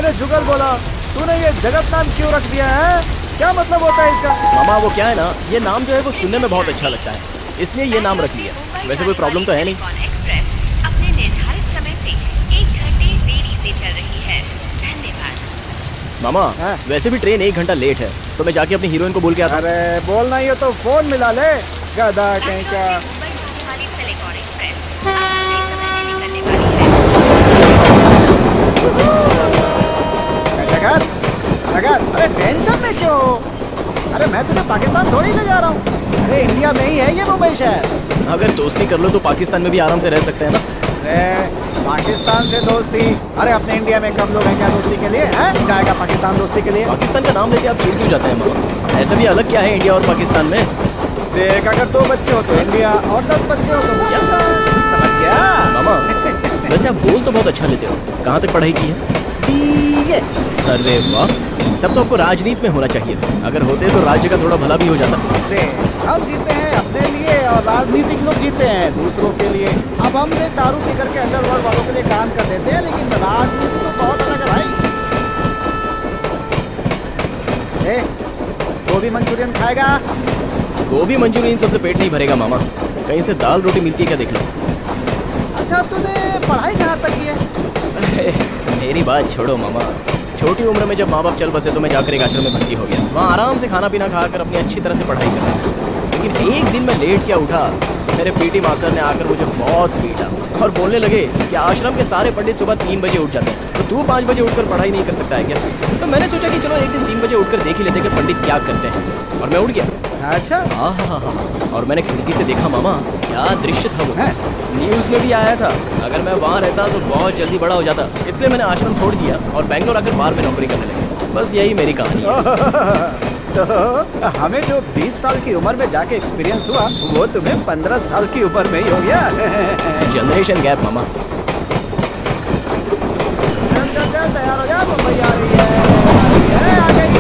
मैंने जुगल बोला, तूने ये जगत नाम क्यों रख दिया है? क्या मतलब होता है इसका? मामा वो क्या है ना, ये नाम जो है वो सुनने में बहुत अच्छा लगता है, इसलिए ये नाम रख लिया। वैसे कोई प्रॉब्लम तो है नहीं। अपने निर्धारित समय से 1 घंटे देरी से चल रही है। धन्यवाद। मामा हाँ? वैसे भी ट्रेन 1 घंटा लेट है, तो मैं जाके अपनी हीरोइन को बोल के आता हूँ। अरे बोलना ही हो तो फोन मिला ले, गधा कहीं का। मुंबई जाने वाली सिलिकॉन एक्सप्रेस अपने समय में निकलने वाली है। जगत, जगत, अरे टेंशन में क्यों? अरे मैं तुझे पाकिस्तान थोड़ी ले जा रहा हूँ। अरे इंडिया में ही है ये मुंबई शहर। अगर दोस्ती कर लो तो पाकिस्तान में भी आराम से रह सकते हैं ना। अरे पाकिस्तान से दोस्ती? अरे अपने इंडिया में कम लोग हैं क्या दोस्ती के लिए? हैं? जाएगा पाकिस्तान दोस्ती के लिए? पाकिस्तान का नाम लेके आप चिढ़ क्यों जाते हैं मामा? ऐसा भी अलग क्या है इंडिया और पाकिस्तान में? देख, अगर 2 बच्चे हो तो इंडिया और 10 बच्चे हो तो पाकिस्तान। समझ गया? मामा वैसे आप बोल तो बहुत अच्छा लेते हो, कहाँ तक पढ़ाई की है? ये अरे वाह, तब तो आपको राजनीति में होना चाहिए था। अगर होते तो राज्य का थोड़ा भला भी हो जाता। देख, हम जीते हैं अपने लिए और राजनीतिक लोग जीते हैं दूसरों के लिए। अब हम देख दारू पी करके अंडरवर्ल्ड वालों के लिए काम कर देते हैं, लेकिन राजनीति तो बहुत अलग है भाई। गोभी मंचूरियन खाएगा? गोभी मंचूरियन सबसे पेट नहीं भरेगा मामा, कहीं से दाल रोटी मिलती है क्या देख लो। अच्छा, तूने पढ़ाई कहाँ तक की है? मेरी बात छोड़ो मामा, छोटी उम्र में जब माँ बाप चल बसे तो मैं जाकर एक आश्रम में भर्ती हो गया। वहाँ आराम से खाना पीना खाकर अपनी अच्छी तरह से पढ़ाई कर रहा। लेकिन एक दिन मैं लेट क्या उठा, मेरे पीटी मास्टर ने आकर मुझे बहुत पीटा और बोलने लगे कि आश्रम के सारे पंडित सुबह 3 बजे उठ जाते हैं, तो तू 5 बजे उठकर पढ़ाई नहीं कर सकता है क्या? तो मैंने सोचा कि चलो एक दिन 3 बजे उठकर देख ही लेते कि पंडित क्या करते हैं, और मैं उठ गया। अच्छा, और मैंने खिड़की से देखा मामा, क्या दृश्य था वो। है? न्यूज़ में भी आया था। अगर मैं वहाँ रहता तो बहुत जल्दी बड़ा हो जाता, इसलिए मैंने आश्रम छोड़ दिया और बैंगलोर आकर बाहर में नौकरी करने लगा। बस यही मेरी कहानी है। तो हमें जो 20 साल की उम्र में जाके एक्सपीरियंस हुआ, वो तुम्हें 15 साल की उम्र में ही हो गया। जनरेशन गैप मामा। चल तैयार हो जा, मुंबई आ रही है, आ गई।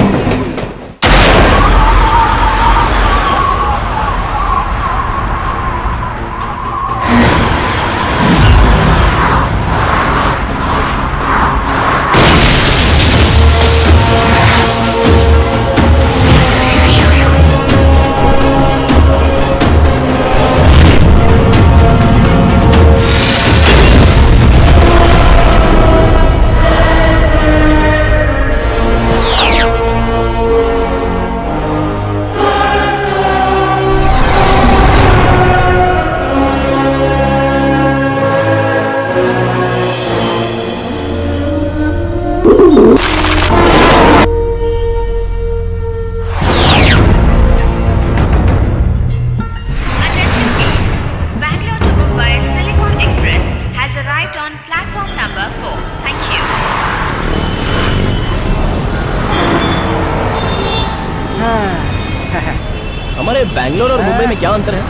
हमारे बैंगलोर और मुंबई में क्या अंतर है?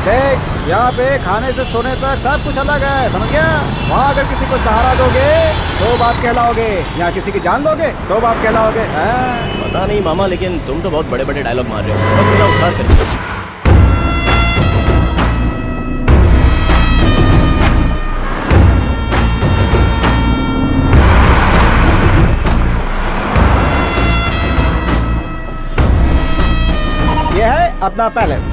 देख, यहाँ पे खाने से सोने तक सब कुछ अलग है, समझ गया? वहाँ अगर किसी को सहारा दोगे तो बाप कहलाओगे, यहाँ किसी की जान लोगे तो बाप कहलाओगे। पता नहीं मामा, लेकिन तुम तो बहुत बड़े बड़े डायलॉग मार रहे हो। बस मेरा उद्धार कर। ये है अपना पैलेस।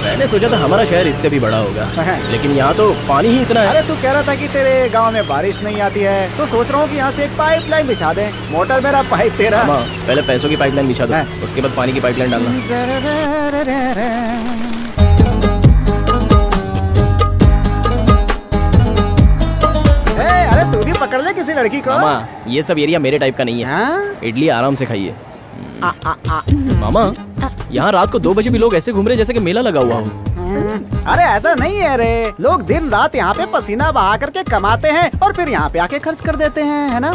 मैंने सोचा था हमारा शहर इससे भी बड़ा होगा, लेकिन यहाँ तो पानी ही इतना है। अरे तू कह रहा था कि तेरे गांव में बारिश नहीं आती है, तो सोच रहा हूँ कि यहाँ से एक पाइपलाइन बिछा दें। मोटर मेरा, पाइप तेरा। मामा, पहले पैसों की पाइपलाइन बिछा दो, उसके बाद पानी की पाइपलाइन डालना। अरे तू भी पकड़ ले किसी लड़की को। मामा, ये सब एरिया मेरे टाइप का नहीं है। इडली आराम से खाइए। मामा, यहाँ रात को 2 बजे भी लोग ऐसे घूम रहे जैसे कि मेला लगा हुआ हो। अरे ऐसा नहीं है रे, लोग दिन रात यहाँ पे पसीना बहा करके कमाते हैं और फिर यहाँ पे आके खर्च कर देते हैं, है ना?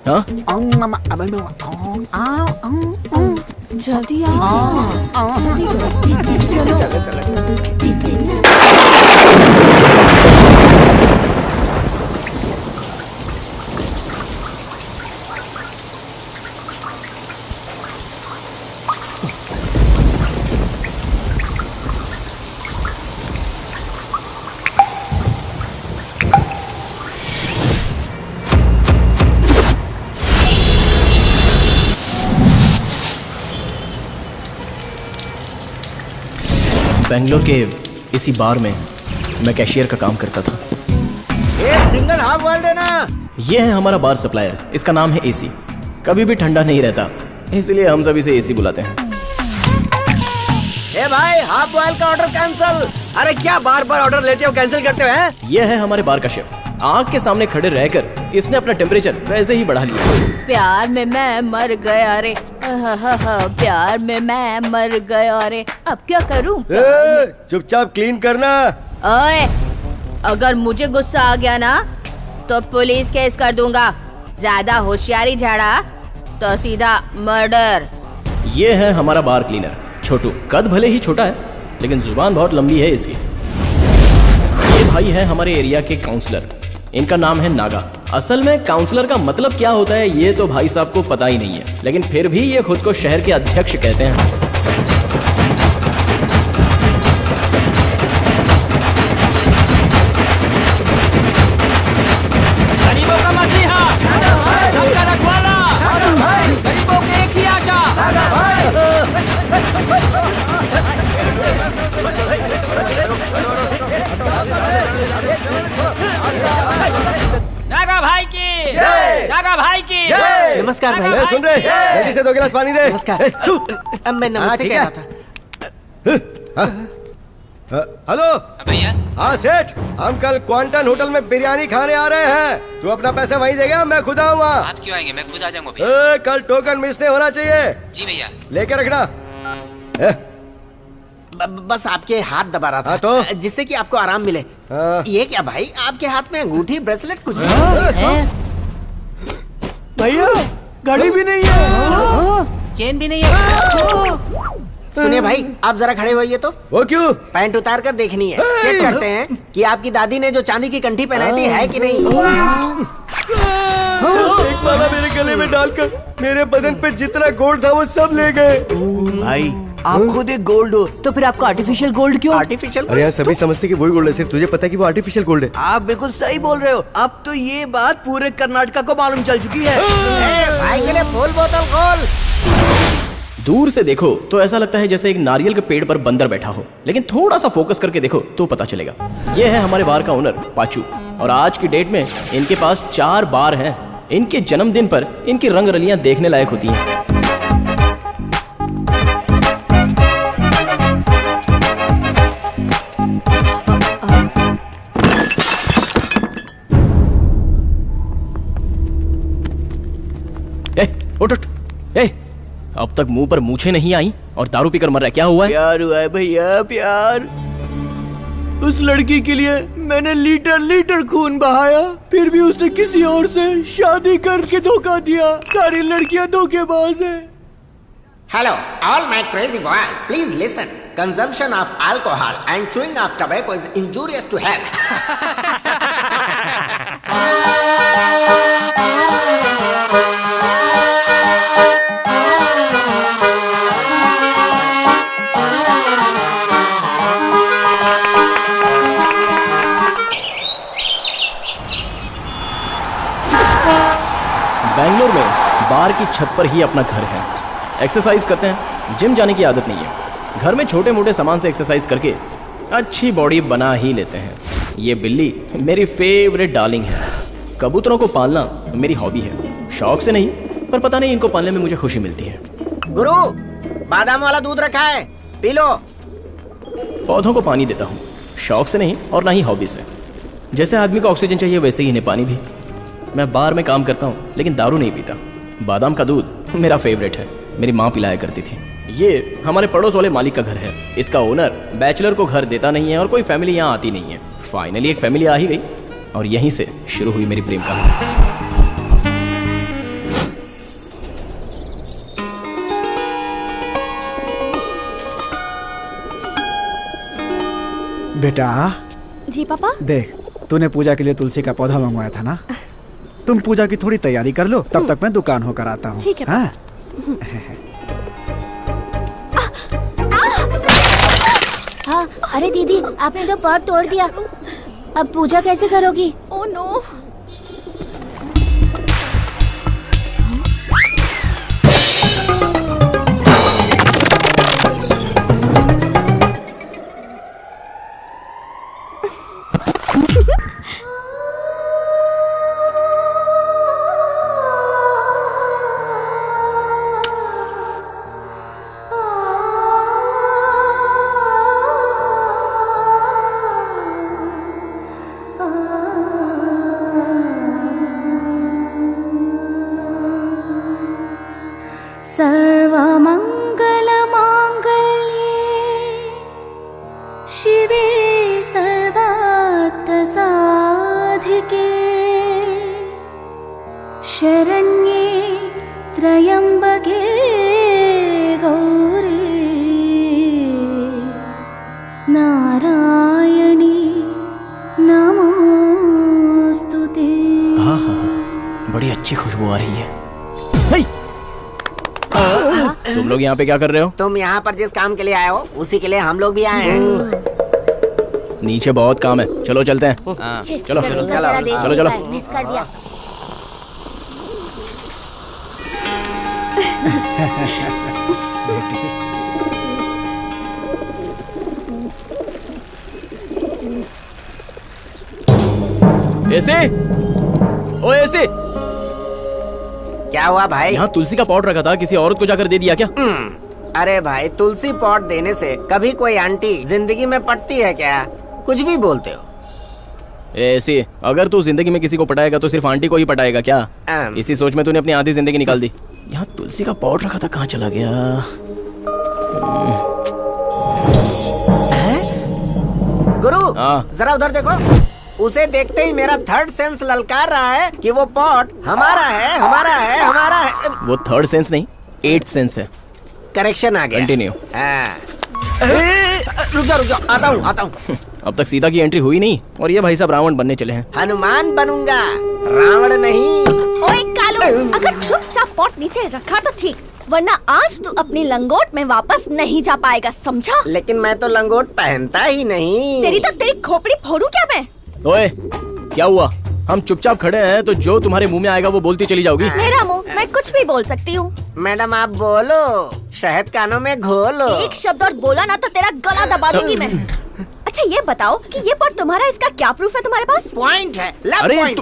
हाँ? जल्दी आओ, बेंगलोर के इसी बार में मैं कैशियर का काम करता था। एक सिंगल हाफ वर्ल्ड है ना। ये है हमारा बार सप्लायर, इसका नाम है एसी। कभी भी ठंडा नहीं रहता, इसलिए हम सब इसे एसी बुलाते हैं। ए भाई, हाफ बॉयल का ऑर्डर कैंसिल। अरे क्या बार बार ऑर्डर लेते हो, कैंसिल करते हो हैं? ये है हमारे बार का शेफ। आग के सामने खड़े रहकर इसने अपना टेम्परेचर वैसे ही बढ़ा लिया। प्यार में मैं मर गया रे, प्यार में मैं मर गया रे, अब क्या करूं? चुपचाप क्लीन करना। ओए, अगर मुझे गुस्सा आ गया ना तो पुलिस केस कर दूंगा। ज्यादा होशियारी झाड़ा तो सीधा मर्डर। ये है हमारा बार क्लीनर छोटू। कद भले ही छोटा है लेकिन जुबान बहुत लंबी है इसकी। ये भाई है हमारे एरिया के काउंसलर, इनका नाम है नागा। असल में काउंसलर का मतलब क्या होता है ये तो भाई साहब को पता ही नहीं है, लेकिन फिर भी ये खुद को शहर के अध्यक्ष कहते हैं। गरीबों का मसीहा, सबका रखवाला, गरीबों की एक ही आशा। नागा भाई की जय, नागा भाई की जय। नमस्कार भाई। ए, सुन रहे, जल्दी से 2 गिलास पानी दे। नमस्कार। ए, चुप। अब मैं नमस्ते ठीक कह है। रहा था। हेलो भैया, हाँ सेठ, हम कल क्वांटन होटल में बिरयानी खाने आ रहे हैं। तू अपना पैसा वहीं देगा, मैं खुद आऊंगा। आप क्यों आएंगे? मैं खुद आ जाऊंगा भैया। कल टोकन मिस नहीं होना चाहिए। जी भैया। लेके रखना। ए, बस आपके हाथ दबा रहा था हाँ तो? जिससे कि आपको आराम मिले। हाँ। ये क्या भाई, आपके हाथ में अंगूठी ब्रेसलेट कुछ भैया, घड़ी भी नहीं है। चेन भी नहीं है। सुनिए भाई, आप जरा खड़े होइए तो। वो क्यों? पैंट उतार कर देखनी है। चेक करते हैं कि आपकी दादी ने जो चांदी की कंठी पहनाई थी है कि नहीं। एक माला मेरे गले में डालकर मेरे बदन पे जितना गोल्ड था वो सब ले गए। भाई, आप खुद एक गोल्ड हो तो फिर आपको आर्टिफिशियल गोल्ड क्यों? आर्टिफिशियल। अरे यहाँ सभी समझते कि वही गोल्ड है, सिर्फ तुझे पता है कि वो आर्टिफिशियल गोल्ड है। आप बिल्कुल सही बोल रहे हो। अब तो ये बात पूरे कर्नाटका को मालूम चल चुकी है। भाई के लिए फुल बोतल खोल। दूर से देखो तो ऐसा लगता है जैसे एक नारियल के पेड़ पर बंदर बैठा हो, लेकिन थोड़ा सा फोकस करके देखो तो पता चलेगा। ये है हमारे बार का ओनर पाचू, और आज की डेट में इनके पास 4 बार हैं। इनके जन्मदिन पर इनकी रंग रलियां देखने लायक होती हैं। उठ उठ। अब तक मुंह पर मूछें नहीं आई और दारू पीकर मर रहा है। क्या हुआ है? प्यार हुआ है भैया, प्यार। उस लड़की के लिए मैंने लीटर लीटर खून बहाया, फिर भी उसने किसी और से शादी करके धोखा दिया। सारी लड़कियां धोखेबाज हैं। Hello, all my crazy boys, please listen. Consumption of alcohol and chewing of tobacco is injurious to health. Bangalore में बार की छत पर ही अपना घर है। एक्सरसाइज करते हैं, जिम जाने की आदत नहीं है। घर में छोटे मोटे सामान से एक्सरसाइज करके अच्छी बॉडी बना ही लेते हैं। ये बिल्ली मेरी फेवरेट डार्लिंग है। कबूतरों को पालना मेरी हॉबी है, शौक से नहीं, पर पता नहीं इनको पालने में मुझे खुशी मिलती है। गुरु, बादाम वाला दूध रखा है, पी लो। पौधों को पानी देता हूँ, शौक से नहीं और ना ही हॉबी से। जैसे आदमी को ऑक्सीजन चाहिए वैसे ही इन्हें पानी भी। मैं बार में काम करता हूँ लेकिन दारू नहीं पीता। बादाम का दूध मेरा फेवरेट है, मेरी माँ पिलाया करती थी। ये हमारे पड़ोस वाले मालिक का घर है। इसका ओनर बैचलर को घर देता नहीं है और कोई फैमिली यहाँ आती नहीं है। फाइनली एक फैमिली आ ही गई और यहीं से शुरू हुई मेरी प्रेम कहानी। बेटा, जी पापा। देख, तूने पूजा के लिए तुलसी का पौधा मंगवाया था ना। तुम पूजा की थोड़ी तैयारी कर लो, तब तक मैं दुकान होकर आता हूँ। ठीक है। हाँ? हाँ, अरे दीदी, आपने तो पॉट तोड़ दिया। अब पूजा कैसे करोगी? Oh no. सर्वमङ्गलमाङ्गल्ये शिवे सर्वार्थसाधिके शरण्ये त्र्यम्बके गौरी नारायणी नमोस्तुते। बड़ी अच्छी खुशबू आ रही है। तुम लोग यहाँ पे क्या कर रहे हो? तुम यहाँ पर जिस काम के लिए आए हो उसी के लिए हम लोग भी आए हैं। नीचे बहुत काम है, चलो चलते हैं। चलो चलो चलो। मिस कर दिया। एसी, ओ एसी, क्या हुआ भाई? यहाँ तुलसी का पॉट रखा था, किसी औरत को जाकर दे दिया क्या? अरे भाई, तुलसी पॉट देने से कभी कोई आंटी जिंदगी में पटती है क्या? कुछ भी बोलते हो। एसी, अगर तू जिंदगी में किसी को पटाएगा तो सिर्फ आंटी को ही पटाएगा क्या? इसी सोच में तूने अपनी आधी जिंदगी निकाल दी। यहाँ तुलसी का पॉट रखा था, कहाँ चला गया? गुरु, हाँ। जरा उधर देखो। उसे देखते ही मेरा थर्ड सेंस ललकार रहा है कि वो पॉट हमारा है, हमारा है, हमारा है। वो थर्ड सेंस नहीं, 8th सेंस है। करेक्शन आ गया। कंटिन्यू। रुक जाओ, आता हूँ। अब तक सीता की एंट्री हुई नहीं और ये भाई साहब रावण बनने चले हैं। हनुमान बनूंगा, रावण नहीं। ओए कालू, अगर चुपचाप पॉट नीचे रखा तो ठीक, वरना आज तू अपनी लंगोट में वापस नहीं जा पाएगा, समझा? लेकिन मैं तो लंगोट पहनता ही नहीं। तेरी खोपड़ी फोड़ू क्या मैं? ओए, क्या हुआ? हम चुपचाप खड़े हैं तो जो तुम्हारे मुंह में आएगा वो बोलती चली जाओगी। मेरा मुंह, मैं कुछ भी बोल सकती हूँ। मैडम आप बोलो, शहद कानों में घोलो। एक शब्द और बोला ना तो तेरा गला दबा दूंगी मैं। अच्छा ये बताओ कि ये पॉट तुम्हारा, इसका क्या प्रूफ है तुम्हारे पास? पॉइंट है, लेफ्ट अरे पॉइंट।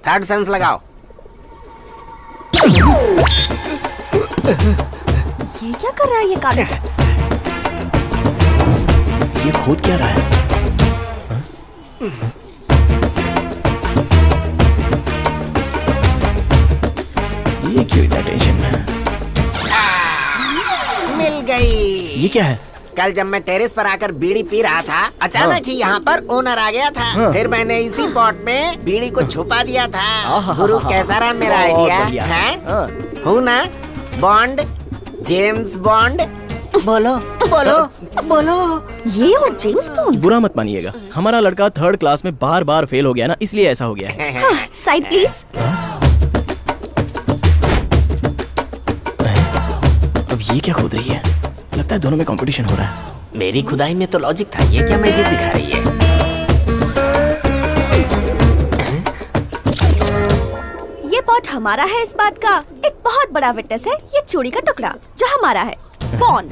थर्ड सेंस लगाओ। ये क्या कर रहा है ये कालू? ये खोद क्या रहा है? ये क्यों इतना टेंशन में? मिल गई। ये क्या है? कल जब मैं टेरेस पर आकर बीड़ी पी रहा था, अचानक ही यहाँ पर ओनर आ गया था। फिर मैंने इसी पॉट में बीड़ी को छुपा दिया था। गुरु, कैसा रहा मेरा आइडिया? है हूँ ना बॉन्ड, जेम्स बॉन्ड? बोलो बोलो बोलो। ये और जेम्स बॉन्ड? बुरा मत मानिएगा, हमारा लड़का 3rd क्लास में बार बार फेल हो गया ना, इसलिए ऐसा हो गया है। Side please. अब ये क्या खोद रही है? लगता है दोनों में कंपटीशन हो रहा है। मेरी खुदाई में तो लॉजिक था, ये क्या मैजिक दिखा रही है? ये पॉट हमारा है, इस बात का एक बहुत बड़ा विटनेस है ये चूड़ी का टुकड़ा जो हमारा है। Bond,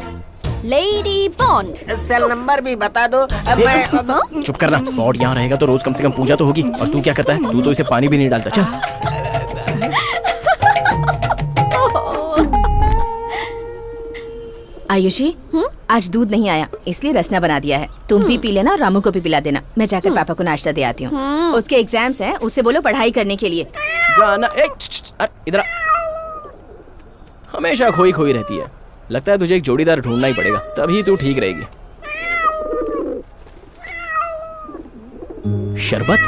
lady Bond. Cell number भी बता दो। मैं चुप करना। पॉट यहाँ रहेगा तो रोज कम से कम पूजा तो होगी। और तू क्या करता है? तू तो इसे पानी भी नहीं डालता। चल। आयुषी, आज दूध नहीं आया इसलिए रसना बना दिया है। तुम भी पी लेना, रामू को भी पिला देना। मैं जाकर पापा को नाश्ता दे आती हूँ। उसके एग्जाम्स हैं, उससे बोलो पढ़ाई करने के लिए। जाना। इधर आ। हमेशा खोई खोई रहती है। लगता है तुझे एक जोड़ीदार ढूंढना ही पड़ेगा, तभी तू ठीक रहेगी। शरबत?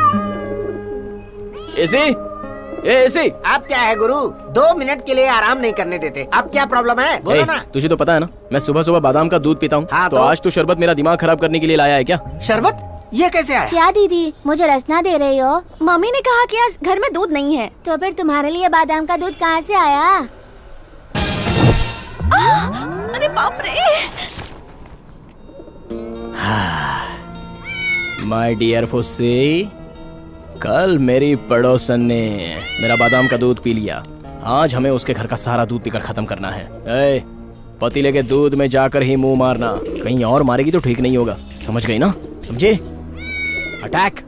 ऐसे आप क्या है गुरु, 2 मिनट के लिए आराम नहीं करने देते। अब क्या प्रॉब्लम है, बोलो ना। तुझे तो पता है ना, मैं सुबह सुबह बादाम का दूध पीता हूँ। हाँ, तो तो? आज तू शरबत मेरा दिमाग खराब करने के लिए लाया है क्या? शरबत? ये कैसे आया? क्या दीदी, मुझे रसना दे रही हो? मम्मी ने कहा कि आज घर में दूध नहीं है। तो फिर तुम्हारे लिए बादाम का दूध कहाँ से आया? अरे बाप रे। माय डियर फुस्सी, कल मेरी पड़ोसन ने मेरा बादाम का दूध पी लिया। आज हमें उसके घर का सारा दूध पीकर खत्म करना है। ए, पतीले के दूध में जाकर ही मुंह मारना, कहीं और मारेगी तो ठीक नहीं होगा। समझ गई ना? समझे? अटैक।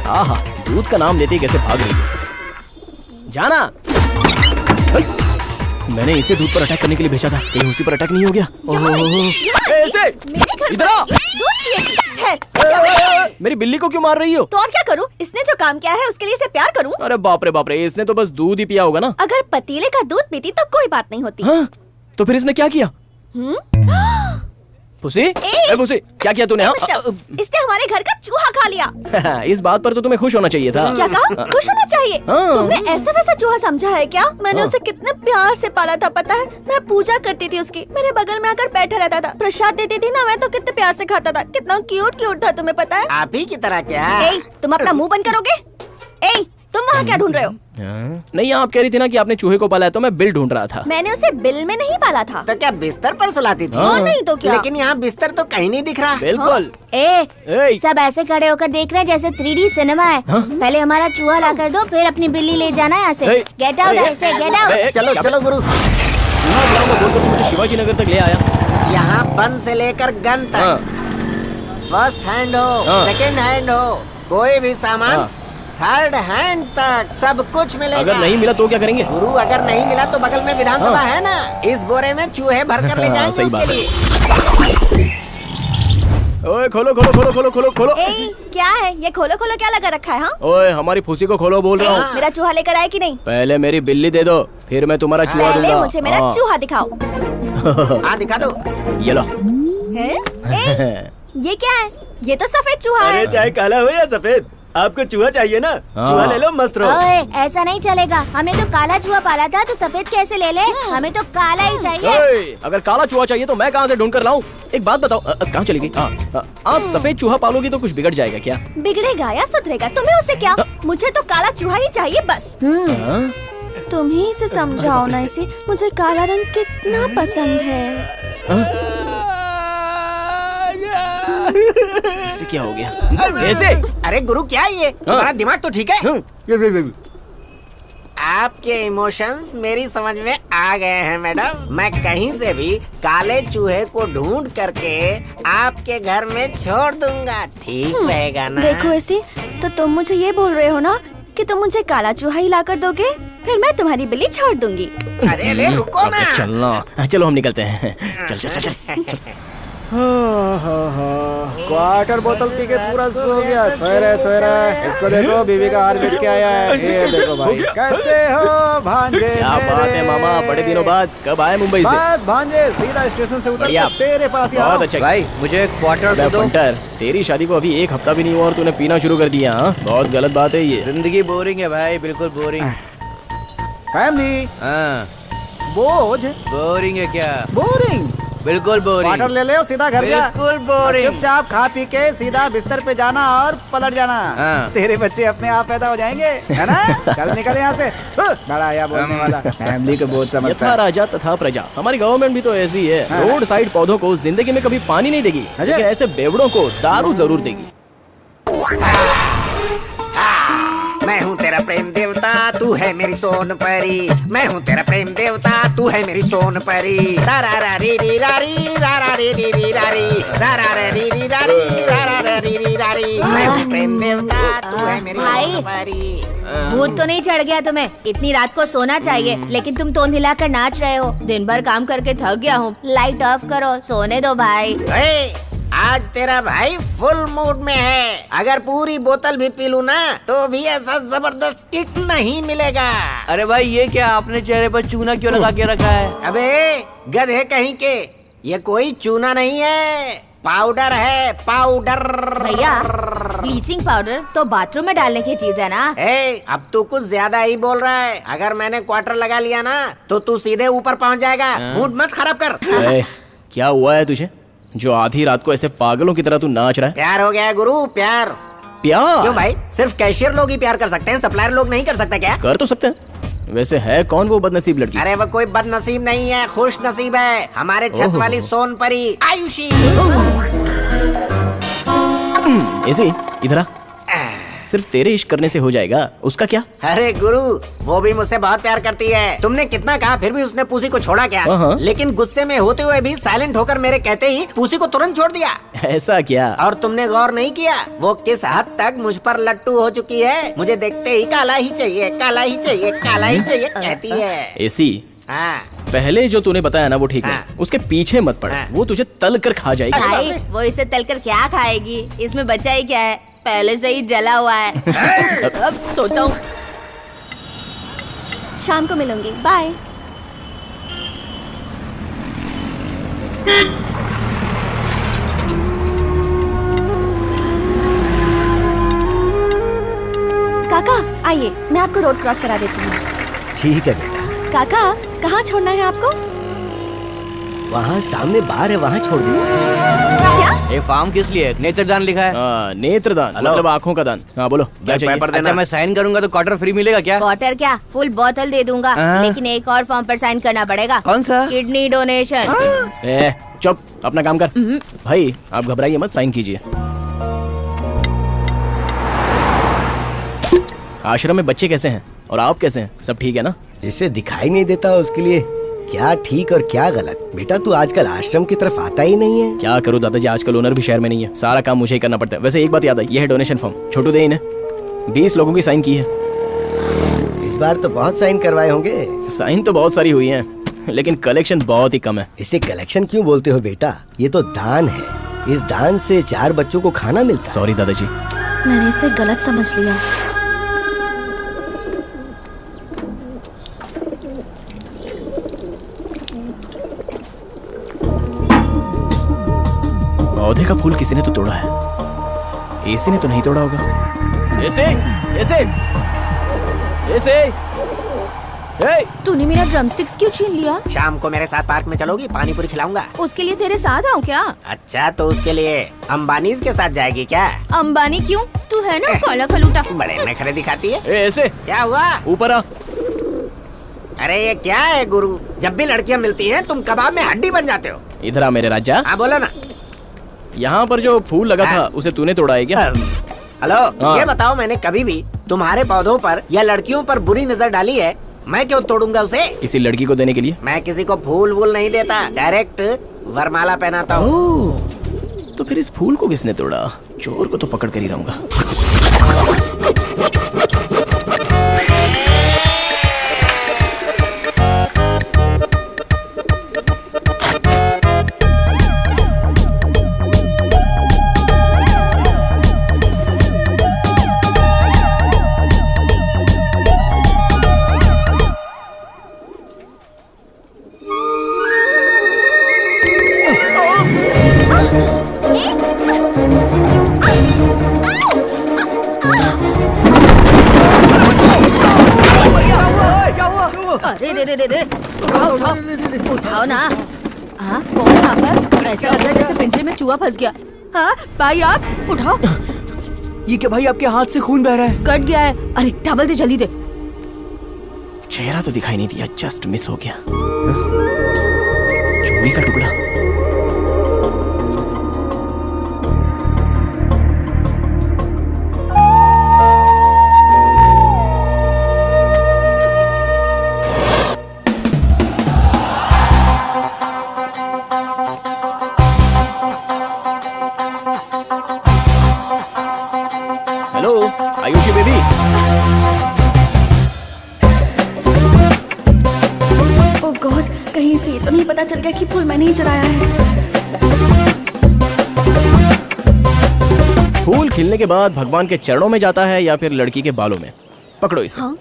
आहा, दूध का नाम लेते ही कैसे भाग रही है। जाना। मैंने इसे दूध पर अटैक करने के लिए भेजा था, कहीं उसी पर अटैक नहीं हो गया? ओहो। ऐसे मेरे घर इधर पर आ। ये दूध पिएगी। ठहर। मेरी बिल्ली को क्यों मार रही हो? तो और क्या करूं? इसने जो काम किया है उसके लिए इसे प्यार करूं? अरे बाप रे, इसने तो बस दूध ही पिया होगा ना। अगर पतीले का दूध पीती तो कोई बात नहीं होती। हाँ? तो फिर इसने क्या किया? पुसी, ए पुसी, क्या किया तूने? इसने हमारे घर का चूहा खा लिया। इस बात पर तो तुम्हें खुश होना चाहिए था। क्या कहा? खुश होना चाहिए? हाँ। तुमने ऐसा वैसा चूहा समझा है क्या? मैंने उसे कितने प्यार से पाला था पता है? मैं पूजा करती थी उसकी, मेरे बगल में आकर बैठा रहता था, प्रसाद देती थी ना मैं तो कितने प्यार से खाता था। कितना क्यूट क्यूट था, तुम्हें पता है? आप ही की तरह क्या? ए, तुम अपना मुंह बंद करोगे? ए, तुम वहाँ क्या ढूंढ रहे हो? नहीं, आप कह रही थी ना कि आपने चूहे को पाला है, तो मैं बिल ढूंढ रहा था। मैंने उसे बिल में नहीं पाला था। तो क्या बिस्तर पर सुलाती थी? हाँ, नहीं तो क्या? लेकिन यहाँ बिस्तर तो कहीं नहीं दिख रहा। बिल्कुल। ए, सब ऐसे खड़े होकर देख रहे हैं जैसे 3D सिनेमा है। पहले हमारा चूहा ला कर दो, फिर अपनी बिल्ली ले जाना यहाँ से। गेट आउट ऐसे, गेट आउट। चलो चलो गुरु। मुझे शिवाजी नगर तक ले आया। यहाँ बन से लेकर गन हाँ। तक फर्स्ट हैंड हो, हाँ। सेकंड हैंड हो, कोई भी सामान हाँ। थर्ड हैंड तक सब कुछ मिलेगा। अगर नहीं मिला तो क्या करेंगे? गुरु अगर नहीं मिला तो बगल में विधानसभा है ना, इस बोरे में चूहे भर कर ले हाँ, जाएंगे सही बात उसके है। लिए। ओए खोलो खोलो खोलो खोलो खोलो खोलो। ए, क्या है ये? खोलो खोलो क्या लगा रखा है? हाँ, ओए हमारी फूसी को खोलो बोल रहा हूँ। मेरा चूहा लेकर आए कि नहीं? पहले मेरी बिल्ली दे दो, फिर मैं तुम्हारा चूहा पहले दूंगा। मुझे मेरा हाँ। चूहा दिखाओ। हाँ दिखा दो। ये लो। हैं? ए, ये क्या है? ये तो सफेद चूहा है। चाहे काला हो या सफेद, आपको चूहा चाहिए ना? हाँ। चूहा ले लो, मस्त रहो। ओए, ऐसा नहीं चलेगा। हमने तो काला चूहा पाला था, तो सफेद कैसे ले ले? हमें तो काला ही चाहिए। ओए, अगर काला चूहा चाहिए तो मैं कहाँ से ढूंढ कर लाऊं? एक बात बताओ, कहाँ चली गई? आप सफेद चूहा पालोगी तो कुछ बिगड़ जाएगा क्या? बिगड़ेगा या सुधरेगा, तुम्हें उससे क्या? मुझे तो काला चूहा ही चाहिए बस। हाँ? तुम ही इसे समझाओ ना इसे, मुझे काला रंग कितना पसंद है। इसे क्या हो गया? ऐसे? अरे गुरु क्या है ये? तुम्हारा दिमाग तो ठीक है? आपके इमोशंस मेरी समझ में आ गए हैं मैडम। मैं कहीं से भी काले चूहे को ढूंढ करके आपके घर में छोड़ दूंगा, ठीक रहेगा ना? देखो ऐसी, तो तुम मुझे ये बोल रहे हो ना कि तुम मुझे काला चूहा ही ला कर दोगे, फिर मैं तुम्हारी बिल्ली छोड़ दूंगी। अरे अरे रुको ना। चलना, चलो हम निकलते हैं। चल चल चल चल। क्वार्टर बोतल पी के पूरा सो गया। सोएरा इसको देखो, बीवी का हार बेच के आया है। ये देखो भाई, कैसे हो भांजे? क्या बात है मामा, बड़े दिनों बाद कब आए मुंबई से? बस भांजे, सीधा स्टेशन से उतर बढ़िया। के तेरे पास ही आ रहा बहुत हूं। अच्छा। भाई मुझे एक क्वार्टर अबे दे दो। फंटर, तेरी शादी को अभी 1 हफ्ता भी नहीं हुआ और तूने पीना शुरू कर दिया। हाँ, बहुत गलत बात है ये। जिंदगी बोरिंग है भाई, बिल्कुल बोरिंग। फैमिली हाँ, बोझ बोरिंग है क्या? बोरिंग। बिल्कुल बोरिंग। क्वार्टर ले ले और सीधा घर जा। बिल्कुल बोरिंग। चुपचाप खा पी के सीधा बिस्तर पे जाना और पलट जाना। हाँ। तेरे बच्चे अपने आप पैदा हो जाएंगे, है ना? चल निकल यहाँ से। बड़ा आया बोलने वाला, फैमिली को बहुत समझता यथा है। राजा तथा प्रजा। हमारी गवर्नमेंट भी तो ऐसी है। हाँ। रोड साइड पौधों को जिंदगी में कभी पानी नहीं देगी, अच्छा। लेकिन ऐसे बेवड़ों को दारू जरूर देगी। मैं हूँ तेरा प्रेम देवता, तू है मेरी सोन परी। मैं हूँ तेरा प्रेम देवता, तू है मेरी सोन परी। रारा रा री री रारी, रारा री री री रारी, रारा रा री री रारी, रारा रा री री रारी। मैं हूँ प्रेम देवता, तू है मेरी भाई। सोन परी। भूत तो नहीं चढ़ गया तुम्हें? इतनी रात को सोना चाहिए, लेकिन तुम तोंद हिलाकर नाच रहे हो। दिन भर काम करके थक गया हूँ, लाइट ऑफ करो, सोने दो भाई। आज तेरा भाई फुल मूड में है। अगर पूरी बोतल भी पी लूं ना तो भी ऐसा जबरदस्त किक नहीं मिलेगा। अरे भाई ये क्या, आपने चेहरे पर चूना क्यों लगा के रखा है? अबे गधे कहीं के, ये कोई चूना नहीं है, पाउडर है, पाउडर। भैया, ब्लीचिंग पाउडर तो बाथरूम में डालने की चीज है ना? अब तू कुछ ज्यादा ही बोल रहा है। अगर मैंने क्वार्टर लगा लिया ना तो तू सीधे ऊपर पहुंच जाएगा। मूड मत खराब कर। क्या हुआ है तुझे जो आधी रात को ऐसे पागलों की तरह तू नाच रहा है? प्यार हो गया है गुरु, प्यार। प्यार? क्यों भाई, सिर्फ कैशियर लोग ही प्यार कर सकते हैं, सप्लायर लोग नहीं कर सकते क्या? कर तो सकते हैं। वैसे है कौन वो बदनसीब लड़की? अरे वो कोई बदनसीब नहीं है, खुश नसीब है। हमारे छत वाली सोन परी आयुषी। ऐसे इधर आ। सिर्फ तेरे इश्क करने से हो जाएगा, उसका क्या? अरे गुरु, वो भी मुझसे बहुत प्यार करती है। तुमने कितना कहा फिर भी उसने पूसी को छोड़ा क्या? हाँ। लेकिन गुस्से में होते हुए भी साइलेंट होकर मेरे कहते ही पूसी को तुरंत छोड़ दिया। ऐसा क्या? और तुमने गौर नहीं किया वो किस हद तक मुझ पर लट्टू हो चुकी है? मुझे देखते ही काला ही चाहिए, काला ही चाहिए, काला ही चाहिए कहती है। ऐसी हाँ पहले जो तूने बताया ना वो ठीक है, हाँ। उसके पीछे मत पड़, हाँ। वो तुझे तल कर खा जाएगी। भाई वो इसे तलकर क्या खाएगी, इसमें बचा ही क्या है, पहले से ही जला हुआ है। अब सोता हूँ। शाम को मिलूंगी, बाय। काका आइए, मैं आपको रोड क्रॉस करा देती हूँ। ठीक है बेटा, काका कहाँ छोड़ना है आपको? वहाँ सामने बार है, वहाँ छोड़ दो। क्या? ये फॉर्म किस लिए? नेत्रदान लिखा है। नेत्रदान मतलब आँखों का दान। हाँ बोलो क्या चाहिए? अच्छा मैं साइन करूंगा तो क्वार्टर फ्री मिलेगा क्या? वाटर क्या, फुल बोतल दे दूंगा, हाँ। लेकिन एक और फॉर्म पर साइन करना पड़ेगा। कौन सा? Kidney donation. ए चुप, अपना काम कर। भाई आप घबराइए मत, साइन कीजिए। आश्रम में बच्चे कैसे हैं और आप कैसे हैं? सब ठीक है ना? जिसे दिखाई नहीं देता उसके लिए क्या ठीक और क्या गलत। बेटा तू आजकल आश्रम की तरफ आता ही नहीं है। क्या करूँ दादाजी, आजकल ओनर भी शहर में नहीं है, सारा काम मुझे ही करना पड़ता है। वैसे एक बात याद है, ये है डोनेशन फॉर्म, छोटू दे इन्हें। 20 लोगों की साइन की है। इस बार तो बहुत साइन करवाए होंगे। साइन तो बहुत सारी हुई हैं, लेकिन कलेक्शन बहुत ही कम है। इसे कलेक्शन क्यों बोलते हो बेटा? ये तो दान है। इस दान से 4 बच्चों को खाना मिलता है। सॉरी दादाजी। मैंने इसे गलत समझ लिया। पौधे का फूल किसी ने तो तोड़ा है, एसी ने तो नहीं तोड़ा होगा। एसी, एसी, एसी, ए! तूने मेरा ड्रमस्टिक्स क्यों छीन लिया? शाम को मेरे साथ पार्क में चलोगी? पानी पूरी खिलाऊंगा। उसके लिए तेरे साथ आऊँ क्या? अच्छा तो उसके लिए अंबानीज के साथ जाएगी क्या? अंबानी क्यों? तू है ना काला खलूटा। बड़े नखरे दिखाती है। ए ऐसे क्या हुआ? ऊपर आ। अरे ये क्या है गुरु, जब भी लड़कियां मिलती हैं तुम कबाब में हड्डी बन जाते हो। इधर आ मेरे राजा। हाँ बोलो ना। यहाँ पर जो फूल लगा था उसे तूने तोड़ा है क्या? हेलो हाँ। ये बताओ, मैंने कभी भी तुम्हारे पौधों पर या लड़कियों पर बुरी नजर डाली है? मैं क्यों तोड़ूंगा उसे? किसी लड़की को देने के लिए? मैं किसी को फूल वूल नहीं देता, डायरेक्ट वरमाला पहनाता हूँ। तो फिर इस फूल को किसने तोड़ा? चोर को तो पकड़ कर ही रहूंगा। अरे रे रे रे रे, उठाओ उठाओ, उठाओ ना। हाँ कौन यहाँ पर? ऐसा लग रहा है जैसे पिंजरे में चूहा फंस गया। हाँ भाई आप उठाओ। ये क्या भाई, आपके हाथ से खून बह रहा है। कट गया है। अरे टॉवल दे जल्दी दे। चेहरा तो दिखाई नहीं दिया, जस्ट मिस हो गया। चूड़ी का टुकड़ा। Hello Ayushi baby. Oh god, कहीं से तो नहीं पता चल गया कि फूल मैंने ही चुराया है। फूल खिलने के बाद भगवान के चरणों में जाता है या फिर लड़की के बालों में? पकड़ो इसे। हाँ?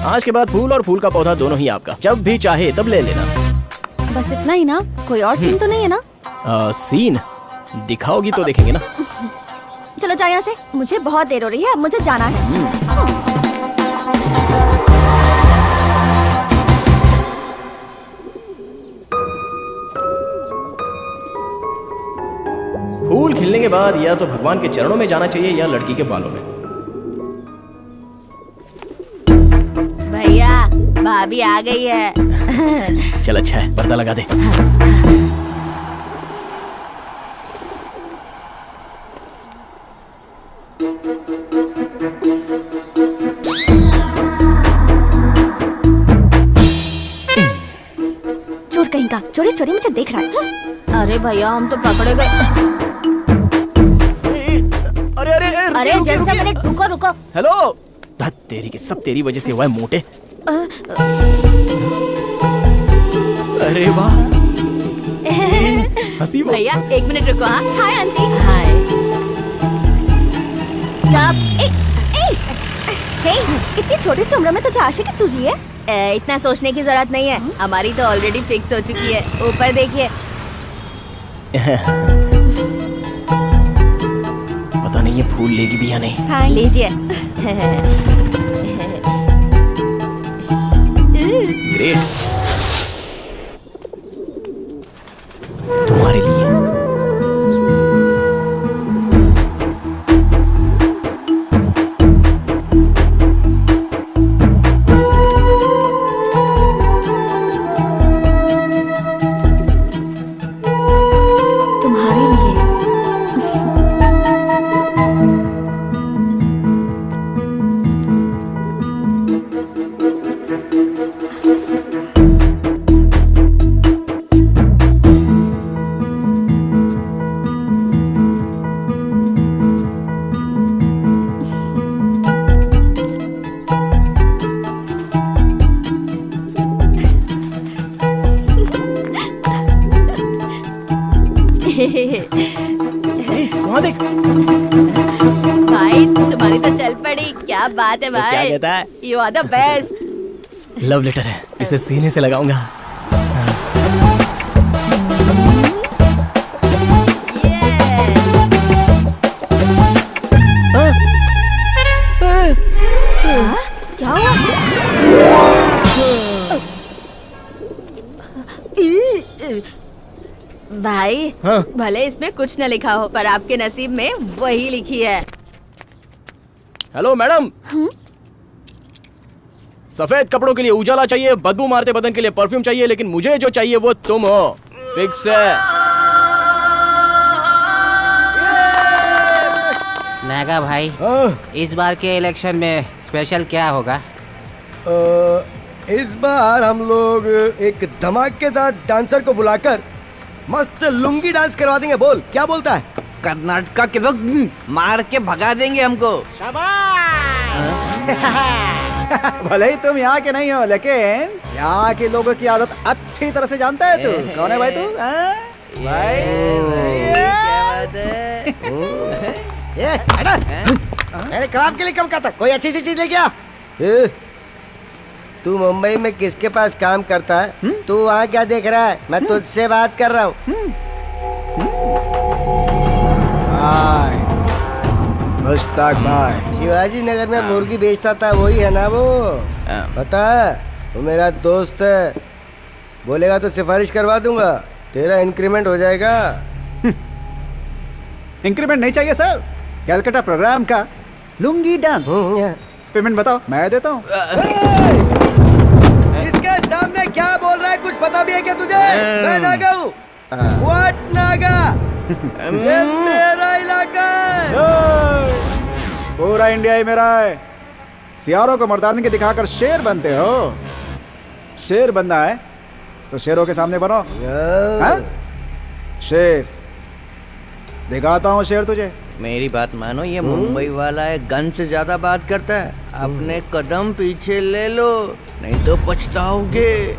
आज के बाद फूल और फूल का पौधा दोनों ही आपका, जब भी चाहे तब ले लेना। बस इतना ही ना? कोई और सीन तो नहीं है ना? सीन दिखाओगी तो देखेंगे ना। चलो जाओ यहाँ से, मुझे बहुत देर हो रही है, अब मुझे जाना है। फूल खिलने के बाद या तो भगवान के चरणों में जाना चाहिए या लड़की के बालों में। भैया भाभी आ गई है। चल अच्छा है, पर्दा लगा दे। चोर कहीं का, चोरी चोरी मुझे देख रहा है। अरे भैया हम तो पकड़े गए। अरे अरे जस्ट अ मिनट, रुको रुको। हेलो। धत तेरी की सब तेरी वजह से हुआ है मोटे। अरे वाह, हंसी वो। भैया 1 मिनट रुको। हाँ, हाय आंटी। हाय। स्टॉप। हे, इतनी छोटी सी उम्र में तुझे आशिक की सूझी है? इतना सोचने की जरूरत नहीं है, हमारी तो ऑलरेडी फिक्स हो चुकी है। ऊपर देखिए। पता नहीं ये फूल लेगी भी या नहीं। थैंक्स। लीजिए। ग्रेट, तुम्हारे लिए। तुम्हारे लिए। वहाँ देख। भाई तुम्हारी तो चल पड़ी। क्या बात है तो क्या भाई, कहता है? You are the best. Love letter है, इसे सीने से लगाऊंगा। क्या हुआ? भाई हाँ? भले इसमें कुछ न लिखा हो, पर आपके नसीब में वही लिखी है। हेलो मैडम, सफेद कपड़ों के लिए उजाला चाहिए, बदबू मारते बदन के लिए परफ्यूम चाहिए, लेकिन मुझे जो चाहिए वो तुम हो। फिक्स है। नागा भाई, इस बार के इलेक्शन में स्पेशल क्या होगा? इस बार हम लोग एक धमाकेदार डांसर को बुलाकर मस्त लुंगी डांस करवा देंगे। बोल, क्या बोलता है? कर्नाटका के लोग मार के भगा देंगे हमको। भले ही तुम यहाँ के नहीं हो, लेकिन यहाँ के लोगों की आदत अच्छी तरह से जानता है तू। कौन है भाई तू? भाई ये हटा। मेरे काम के लिए कम करता, कोई अच्छी सी चीज लेके आ। तू मुंबई में किसके पास काम करता है? तू वहाँ क्या देख रहा है? मैं तुझसे बात कर रहा हूँ। मुश्ताक भाई, शिवाजी नगर में मुर्गी बेचता था, वही है ना वो? पता है, वो मेरा दोस्त है। बोलेगा तो सिफारिश करवा दूंगा, तेरा इंक्रीमेंट हो जाएगा। इंक्रीमेंट नहीं चाहिए सर, कैलकाटा प्रोग्राम का लुंगी डांस। पेमेंट बताओ, मैं देता हूँ। इसके सामने क्या बोल रहा है? कुछ पता भी है क्या तुझे? मैं नागा हूँ। व्हाट नागा? ये मेरा इलाका है। पूरा इंडिया ही मेरा है। सियारों को मर्दानगी के दिखाकर शेर बनते हो। शेर बनना है तो शेरों के सामने बनो। हाँ? शेर दिखाता हूँ, शेर तुझे। मेरी बात मानो, ये मुंबई वाला है, गन से ज्यादा बात करता है। अपने कदम पीछे ले लो, नहीं तो पछताओगे।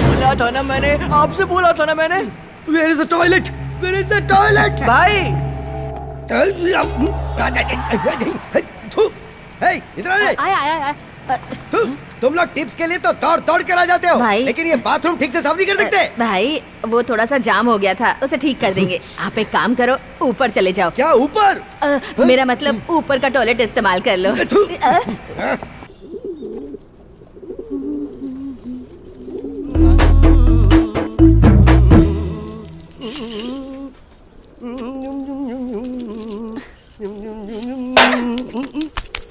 बोला था ना मैंने, आपसे बोला था ना मैंने। Where is the toilet? Where is the toilet? भाई Hey, इधर आ रे। आया। तुम लोग टिप्स के लिए तो दौड़ कर आ जाते हो, भाई। लेकिन ये बाथरूम ठीक से साफ नहीं कर सकते। भाई वो थोड़ा सा जाम हो गया था, उसे ठीक कर देंगे। आप एक काम करो, ऊपर चले जाओ। क्या ऊपर? मेरा मतलब ऊपर का टॉयलेट इस्तेमाल कर लो।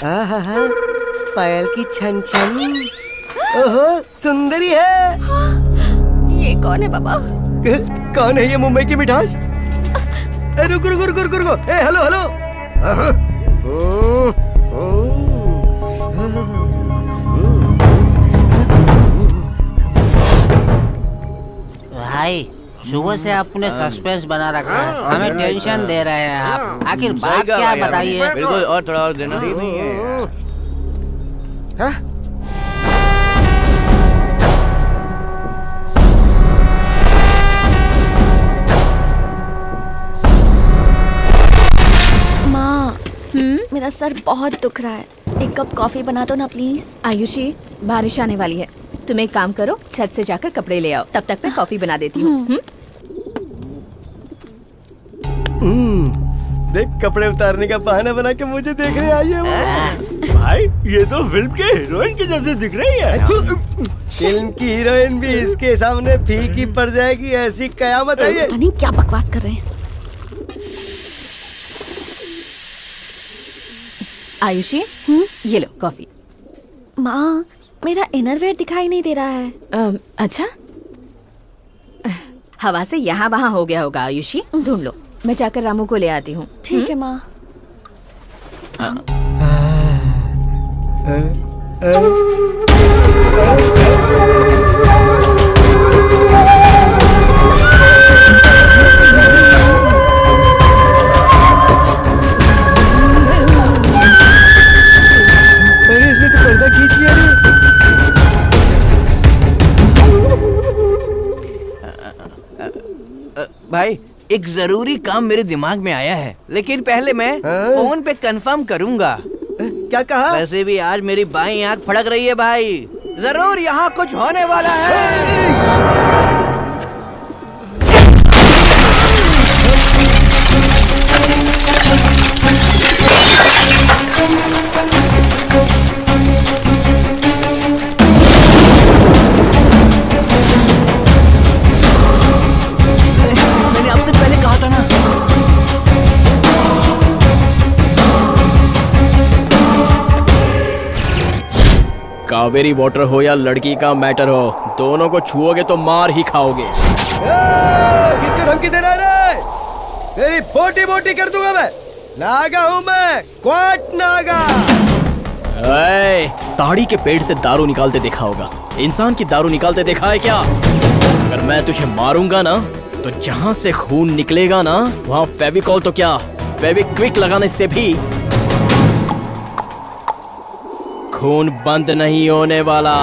आहा, पायल की छन छन। ओहो, सुंदरी है। ये कौन है बाबा? कौन है ये मुंबई की मिठास? रुको। ए, हेलो। भाई सुबह से आपने सस्पेंस बना रखा है, हमें टेंशन दे रहे हैं आप। आखिर बात क्या है बताइए। बिल्कुल, और थोड़ा और देना नहीं है। हाँ? माँ, मेरा सर बहुत दुख रहा है, एक कप कॉफी बना दो ना प्लीज। आयुषी, बारिश आने वाली है, तुम एक काम करो, छत से जाकर कपड़े ले आओ, तब तक मैं कॉफी बना देती हूँ। देख, कपड़े उतारने का बहाना बना के मुझे देखने आई है वो। भाई ये तो फिल्म के हीरोइन के जैसे दिख रही है। फिल्म की हीरोइन भी इसके सामने फीकी पड़ जाएगी, ऐसी कयामत है ये। पता नहीं क्या बकवास कर रहे हैं। आयुषी, ये लो कॉफी। माँ, मेरा इनरवेयर दिखाई नहीं दे रहा है। अच्छा, हवा से यहाँ वहाँ हो गया होगा आयुषी, ढूंढ लो, मैं जाकर रामू को ले आती हूँ। ठीक है माँ। अरे इसने तो पर्दा खींच लिया रे। भाई एक जरूरी काम मेरे दिमाग में आया है, लेकिन पहले मैं फोन पे कंफर्म करूंगा। क्या कहा? वैसे भी आज मेरी बाईं आंख फड़क रही है भाई, जरूर यहाँ कुछ होने वाला है। मैंने आपसे पहले कहा था ना। कावेरी वाटर हो या लड़की का मैटर हो, दोनों को छुओगे तो मार ही खाओगे। किसको धमकी दे रहा है रे? तेरी बोटी बोटी कर दूंगा मैं। नागा हूँ मैं, क्वाट नागा। ताड़ी के पेड़ से दारू निकालते देखा होगा, इंसान की दारू निकालते देखा है क्या? अगर मैं तुझे मारूंगा ना, तो जहाँ से खून निकलेगा ना, वहाँ फेविकॉल तो क्या, फेविक्विक लगाने से भी खून बंद नहीं होने वाला।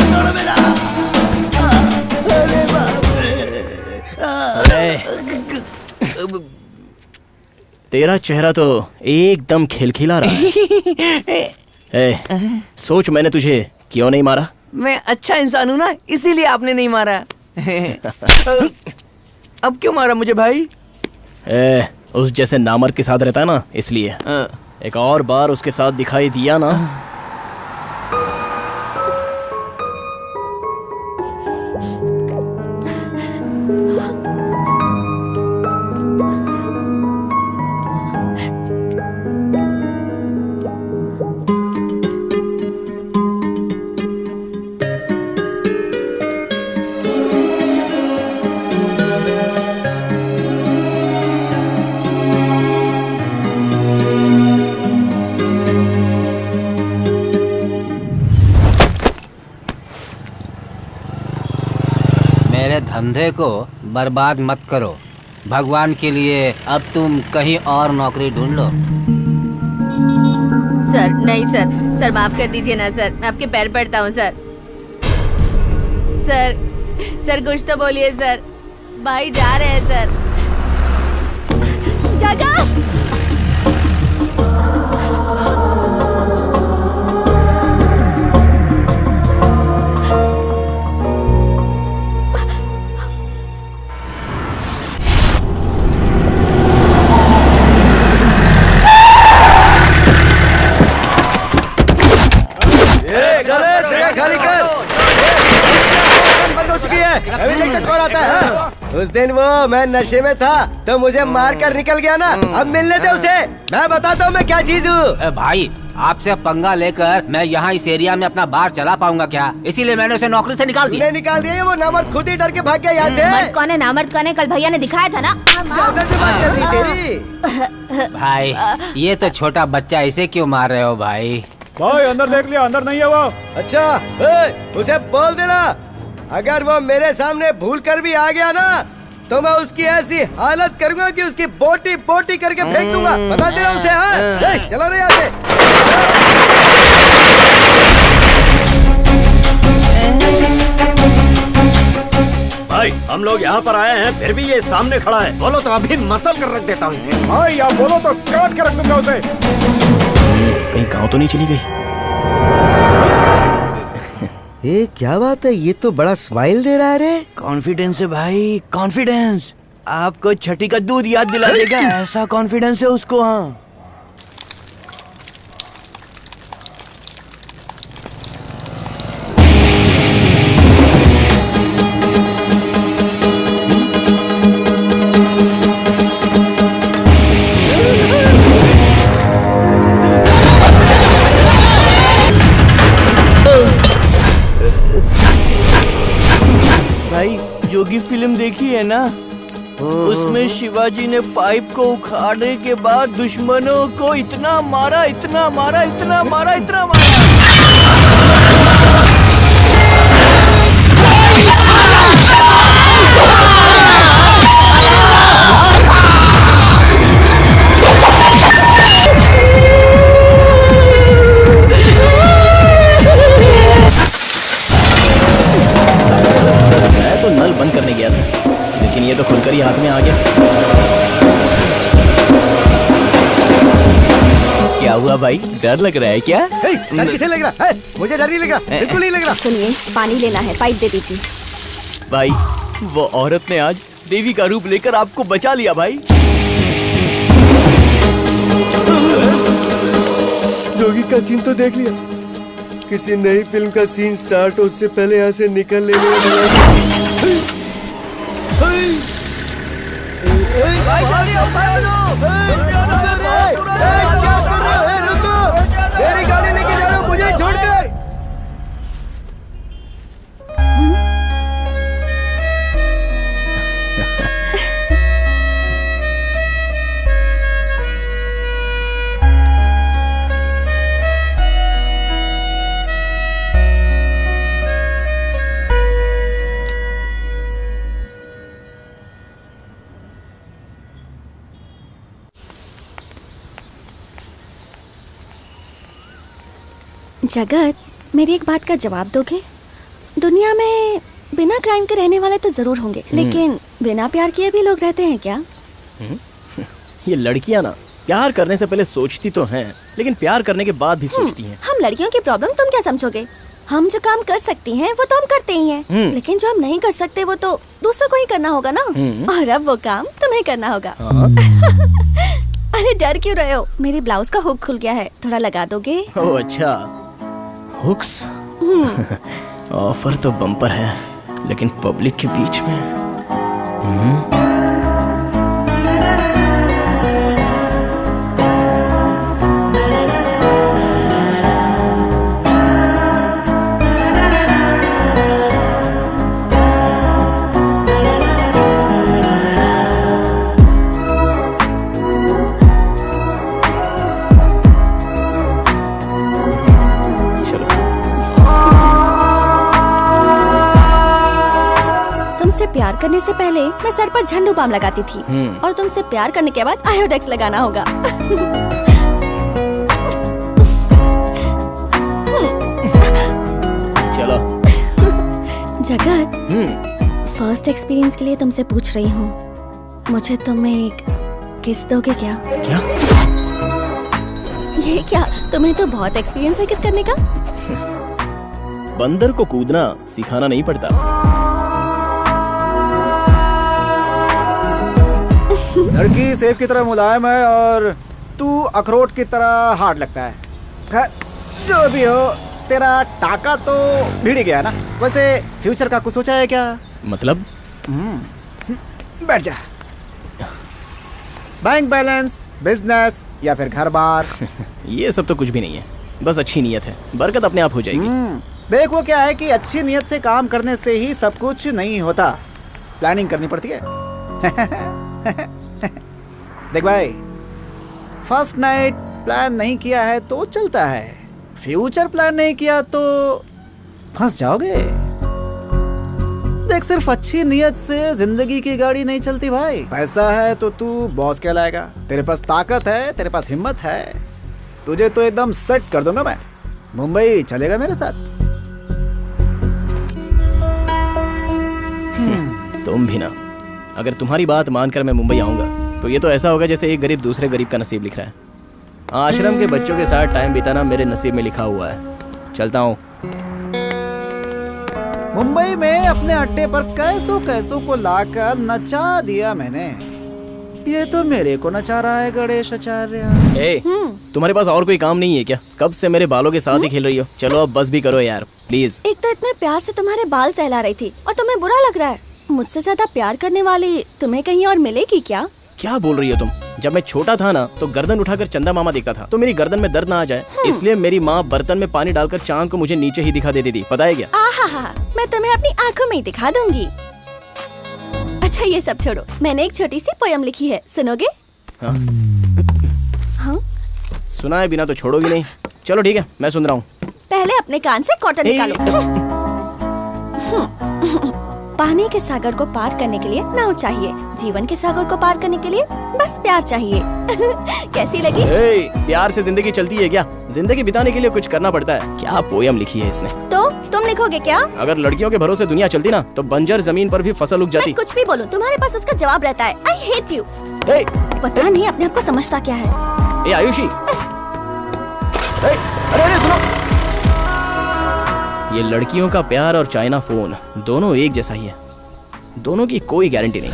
तोड़ मेरा। अरे बाप रे। तेरा चेहरा तो एकदम खिलखिला रहा है। सोच मैंने तुझे क्यों नहीं मारा? मैं अच्छा इंसान हूँ ना, इसीलिए आपने नहीं मारा। अब क्यों मारा मुझे भाई? उस जैसे नामर्द के साथ रहता है ना, इसलिए। एक और बार उसके साथ दिखाई दिया ना, मेरे धंधे को बर्बाद मत करो। भगवान के लिए अब तुम कहीं और नौकरी ढूंढ लो। सर नहीं सर, सर माफ कर दीजिए ना सर, मैं आपके पैर पड़ता हूँ सर। सर सर कुछ तो बोलिए सर, भाई जा रहे हैं सर। जगह खाली कर। बंद हो चुकी है, अभी तक कौन आता है? उस दिन वो मैं नशे में था तो मुझे मार कर निकल गया ना, अब मिलने दे उसे, मैं बताता हूँ मैं क्या चीज हूँ। भाई आपसे पंगा लेकर मैं यहाँ इस एरिया में अपना बार चला पाऊंगा क्या? इसीलिए मैंने उसे नौकरी से निकाल दिया। निकाल दिया, वो नामर्द खुद ही डर के भाग गया यहाँ से। मर्द कौन है नामर्द कौन है? कल भैया ने दिखाया था ना। ज्यादा से बात चल रही तेरी। भाई ये तो छोटा बच्चा, इसे क्यों मार रहे हो भाई? भाई अंदर देख लिया, अंदर नहीं है वो। अच्छा उसे बोल देना, अगर वो मेरे सामने भूल कर भी आ गया ना तो मैं उसकी ऐसी हालत करूंगा कि उसकी बोटी बोटी करके फेंक दूंगा, बता देना उसे। हाँ चलो रे यहाँ से। भाई हम लोग यहाँ पर आए हैं, फिर भी ये सामने खड़ा है। बोलो तो अभी मसल कर रख देता हूँ इसे। भाई आप बोलो तो काट के रख दूंगा उसे। कहीं गाँव तो नहीं चली गई? ये क्या बात है, ये तो बड़ा स्माइल दे रहा है रे। कॉन्फिडेंस है भाई, कॉन्फिडेंस। आपको छठी का दूध याद दिला देगा, ऐसा कॉन्फिडेंस है उसको। हाँ भाई, योगी फिल्म देखी है ना? उसमें शिवाजी ने पाइप को उखाड़ने के बाद दुश्मनों को इतना मारा, इतना मारा, इतना मारा, इतना मारा। मैं तो नल बंद करने गया था, लेकिन ये तो खुलकर ही हाथ में आ गया। क्या हुआ भाई, डर लग रहा है क्या? डर किसे लग रहा है? मुझे डर नहीं लग रहा, बिल्कुल नहीं लग रहा। सुनिए, पानी लेना है, पाइप दे दीजिए। भाई वो औरत ने आज देवी का रूप लेकर आपको बचा लिया भाई। जोगी का सीन तो देख लिया, किसी नई फिल्म का सीन स्टार्ट हो उससे पहले यहाँ से निकल लेने मेरी गाड़ी लेके जा रहा हूँ, मुझे छोड़कर। जगत, मेरी एक बात का जवाब दोगे? दुनिया में बिना क्राइम के रहने वाले तो जरूर होंगे, लेकिन बिना प्यार किए भी लोग रहते हैं क्या? ये लड़कियां ना प्यार करने से पहले सोचती तो हैं, लेकिन प्यार करने के बाद भी सोचती हैं। हम लड़कियों की प्रॉब्लम तुम क्या समझोगे? हम जो काम कर सकती हैं वो तो हम करते ही हैं, लेकिन जो हम नहीं कर सकते वो तो दूसरों को ही करना होगा ना। और अब वो काम तुम्हें करना होगा। अरे डर क्यों रहे हो? मेरी ब्लाउज का हुक खुल गया है, थोड़ा लगा दोगे? ओह अच्छा, हुक्स। ऑफर तो बम्पर है, लेकिन पब्लिक के बीच में। प्यार करने से पहले मैं सर पर झंडू बाम लगाती थी, और तुमसे प्यार करने के बाद आयोडेक्स लगाना होगा। चलो। जगत, फर्स्ट एक्सपीरियंस के लिए तुमसे पूछ रही हूँ, मुझे तुम एक किस दोगे क्या? क्या? ये क्या? तुम्हें तो बहुत एक्सपीरियंस है किस करने का। बंदर को कूदना सिखाना नहीं पड़ता। लड़की सेब की तरह मुलायम है और तू अखरोट की तरह हार्ड लगता है। खैर जो भी हो, तेरा टाका तो भिड़ गया ना। वैसे फ्यूचर का कुछ सोचा है क्या? मतलब? बैठ जा। बैंक बैलेंस, बिजनेस या फिर घर बार? ये सब तो कुछ भी नहीं है, बस अच्छी नीयत है, बरकत अपने आप हो जाएगी। देख वो क्या है कि अच्छी नीयत से काम करने से ही सब कुछ नहीं होता, प्लानिंग करनी पड़ती है। देख भाई, फर्स्ट नाइट प्लान नहीं किया है तो चलता है, फ्यूचर प्लान नहीं किया तो फंस जाओगे। देख सिर्फ अच्छी नीयत से जिंदगी की गाड़ी नहीं चलती भाई। पैसा है तो तू बॉस कहलाएगा, तेरे पास ताकत है, तेरे पास हिम्मत है, तुझे तो एकदम सेट कर दूंगा मैं। मुंबई चलेगा मेरे साथ? तुम भी ना। अगर तुम्हारी बात मानकर मैं मुंबई आऊंगा तो ये तो ऐसा होगा जैसे एक गरीब दूसरे गरीब का नसीब लिख रहा है। आश्रम के बच्चों के साथ टाइम बिताना मेरे नसीब में लिखा हुआ है। चलता हूँ। मुंबई में अपने अड्डे पर कैसों कैसों को लाकर नचा दिया मैंने। ये तो मेरे को नचा रहा है गणेश आचार्य। तुम्हारे पास और कोई काम नहीं है क्या? कब से मेरे बालों के साथ ही खेल रही हो? चलो अब बस भी करो यार प्लीज। एक तो इतने प्यार से तुम्हारे बाल सहला रही थी और तुम्हें बुरा लग रहा है। मुझसे ज्यादा प्यार करने वाली तुम्हें कहीं और मिलेगी क्या? क्या बोल रही हो तुम? जब मैं छोटा था ना तो गर्दन उठाकर चंदा मामा देखता था तो मेरी गर्दन में दर्द ना आ जाए, इसलिए मेरी माँ बर्तन में पानी डालकर चांद को मुझे नीचे ही दिखा देती थी। पता है क्या? मैं तुम्हें अपनी आँखों में ही दिखा दूंगी। अच्छा ये सब छोड़ो, मैंने एक छोटी सी पोयम लिखी है, सुनोगे? हाँ? सुनाए बिना तो छोड़ोगी नहीं। चलो ठीक है, मैं सुन रहा हूँ। पहले अपने कान से कॉटन निकालो। पानी के सागर को पार करने के लिए नाव चाहिए, जीवन के सागर को पार करने के लिए बस प्यार चाहिए। कैसी लगी? प्यार से जिंदगी चलती है क्या? जिंदगी बिताने के लिए कुछ करना पड़ता है। क्या पोयम लिखी है इसने? तो तुम लिखोगे क्या? अगर लड़कियों के भरोसे दुनिया चलती ना तो बंजर जमीन पर भी फसल उग जाती। मैं कुछ भी बोलूं तुम्हारे पास उसका जवाब रहता है। I hate you. पता नहीं अपने आप को समझता क्या है। आयुषी, अरे सुनो, ये लड़कियों का प्यार और चाइना फोन दोनों एक जैसा ही है, दोनों की कोई गारंटी नहीं।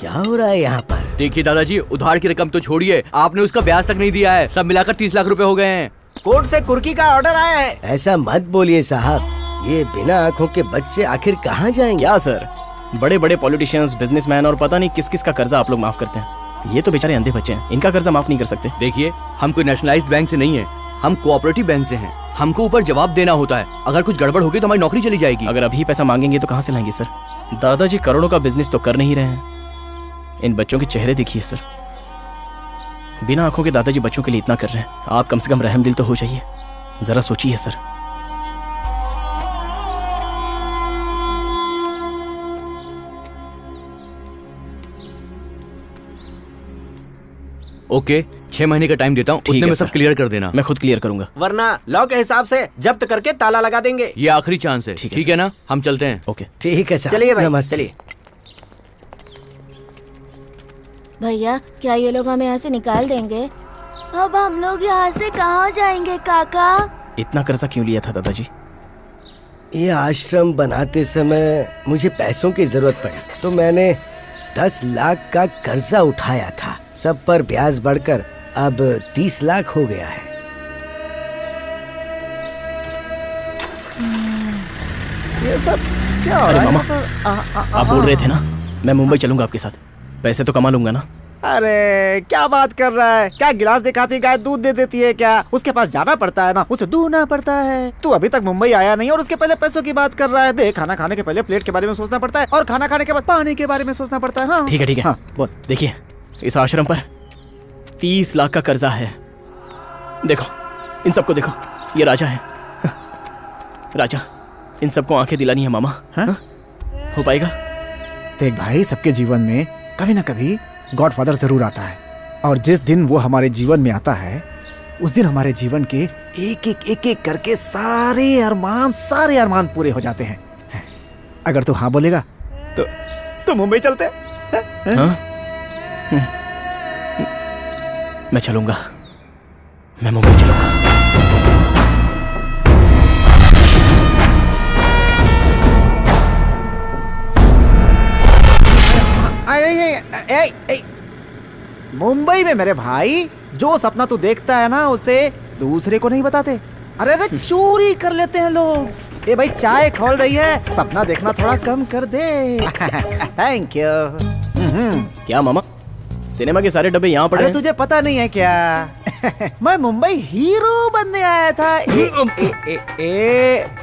क्या हो रहा है यहाँ पर? देखिए दादाजी, उधार की रकम तो छोड़िए, आपने उसका ब्याज तक नहीं दिया है। सब मिलाकर 30 लाख रुपए हो गए हैं। कोर्ट से कुर्की का ऑर्डर आया है। ऐसा मत बोलिए साहब, ये बिना आंखों के बच्चे आखिर कहाँ जाएंगे? क्या सर, बड़े बड़े पॉलिटिशियंस, बिजनेसमैन और पता नहीं किस किस का कर्जा आप लोग माफ करते हैं। ये तो बेचारे अंधे बच्चे हैं, इनका कर्जा माफ नहीं कर सकते। देखिए, हम कोई नेशनलाइज्ड बैंक से नहीं है, हम कोऑपरेटिव बैंक से हैं। हमको ऊपर जवाब देना होता है। अगर कुछ गड़बड़ होगी तो हमारी नौकरी चली जाएगी। अगर अभी पैसा मांगेंगे तो कहाँ से लाएंगे सर? दादाजी करोड़ों का बिजनेस तो कर नहीं रहे हैं। इन बच्चों के चेहरे देखिए सर, बिना आंखों के दादाजी बच्चों के लिए इतना कर रहे हैं। आप कम से कम रहम दिल तो हो जाइए, जरा सोचिए सर। ओके 6 महीने का टाइम देता हूँ, उतने है में सर। सब क्लियर कर देना। मैं खुद क्लियर करूंगा। वरना लॉ के हिसाब से जब्त करके ताला लगा देंगे। ये आखिरी चांस है, ठीक है ना? हम चलते हैं। ओके ठीक है सर। चलिए भाई, नमस्ते। चलिए। भैया क्या ये लोग हमें यहाँ से निकाल देंगे? अब हम लोग यहाँ से कहाँ जाएंगे काका? इतना कर्जा क्यों लिया था दादाजी? ये आश्रम बनाते समय मुझे पैसों की जरूरत पड़ी तो मैंने 10 लाख का कर्जा उठाया था। सब पर ब्याज बढ़कर अब 30 लाख हो गया है। ये सब क्या हो अरे रहा है? मामा, आप बोल रहे थे ना मैं मुंबई चलूंगा आपके साथ, पैसे तो कमा लूंगा ना। अरे क्या बात कर रहा है? क्या गिलास दिखाती गाय दूध दे देती है क्या? उसके पास जाना पड़ता है ना, उसे दूहना पड़ता है। तू अभी तक मुंबई आया नहीं और उसके पहले पैसों की बात कर रहा है। देख, खाना खाने के पहले प्लेट के बारे में सोचना पड़ता है और खाना खाने के बाद पानी के बारे में सोचना पड़ता है। हाँ ठीक है हाँ, बोल। देखिए इस आश्रम पर 30 लाख का कर्जा है। देखो इन सबको देखो, ये राजा है। राजा, इन सबको आंखें दिलानी है मामा। हाँ? हो पाएगा? देख भाई, सबके जीवन में कभी ना कभी गॉडफादर जरूर आता है और जिस दिन वो हमारे जीवन में आता है उस दिन हमारे जीवन के एक करके सारे अरमान पूरे हो जाते हैं। अगर तू हाँ बोलेगा तो मुंबई चलते हैं। हाँ? मैं चलूंगा, मैं मुंबई चलूंगा। मुंबई में मेरे भाई जो सपना तू देखता है ना उसे दूसरे को नहीं बताते। अरे चोरी कर लेते हैं लोग। ए भाई चाय खोल रही है, सपना देखना थोड़ा कम कर दे। Thank you. क्या मामा, सिनेमा के सारे डब्बे यहाँ पड़े अरे हैं? तुझे पता नहीं है क्या? मैं मुंबई हीरो बनने आया था।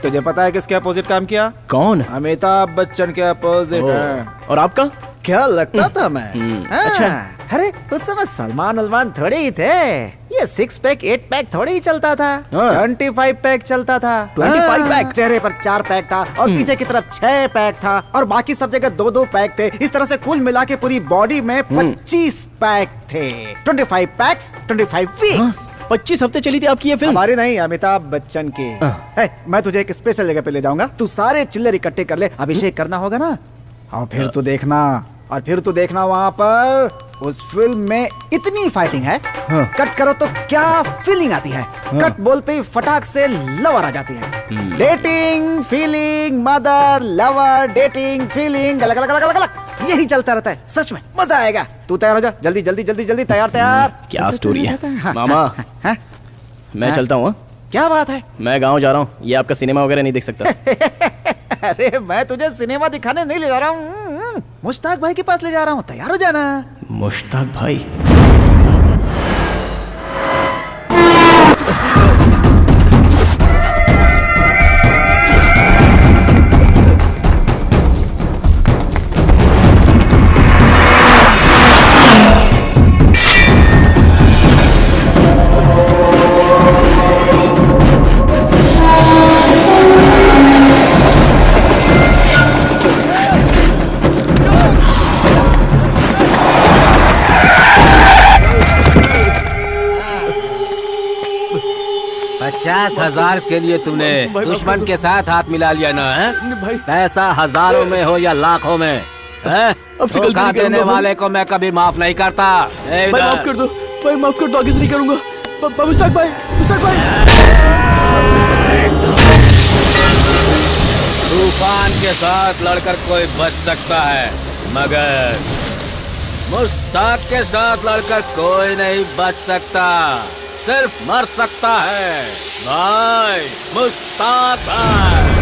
तुझे पता है किसके अपोजिट काम किया? कौन? अमिताभ बच्चन के अपोजिट। और आपका क्या लगता था मैं? हाँ। अच्छा। अरे उस समय सलमान उलमान थोड़े ही थे। ये 6 पैक 8 पैक थोड़े ही चलता था। हाँ। 25 पैक चलता था। 25 पैक? चेहरे पर 4 पैक था और पीछे की तरफ 6 पैक था और बाकी सब जगह 2-2 पैक थे। इस तरह से कुल मिला के पूरी बॉडी में 25 पैक थे। 25 पैक्स 25 वीक्स। 25 हफ्ते चली थी आपकी ये फिल्म? हमारी नहीं, अमिताभ बच्चन की। मैं तुझे एक स्पेशल जगह पे ले जाऊंगा। तू सारे चिल्लर इकट्ठे कर ले, अभिषेक करना होगा ना, और फिर तू देखना वहाँ पर उस फिल्म में इतनी फाइटिंग है। कट करो तो क्या फीलिंग आती है। कट बोलते ही फटाक से लवर आ जाती है। Dating feeling, mother lover, dating feeling, अलग अलग अलग अलग यही चलता रहता है। सच में मजा आएगा। तू तैयार हो जा, जल्दी जल्दी जल्दी जल्दी, तैयार। क्या स्टोरी है मामा? मैं चलता हूँ। क्या बात है? मैं गाँव जा रहा हूँ, ये आपका सिनेमा वगैरह नहीं देख सकता। अरे मैं तुझे सिनेमा दिखाने नहीं ले जा रहा हूँ, मुश्ताक भाई के पास ले जा रहा हूँ। तैयार हो जाना। मुश्ताक भाई? $50,000 के लिए तूने दुश्मन के साथ हाथ मिला लिया ना है? पैसा हजारों में हो या लाखों में, धोखा देने वाले को मैं कभी माफ नहीं करता। भाई माफ कर दो, भाई माफ कर दो, आगे से नहीं करूंगा। मुश्ताक भाई, तूफान के साथ लड़कर कोई बच सकता है मगर मुश्ताक के साथ लड़कर कोई नहीं बच सकता, सिर्फ मर सकता है भाई, मुश्ताक भाई।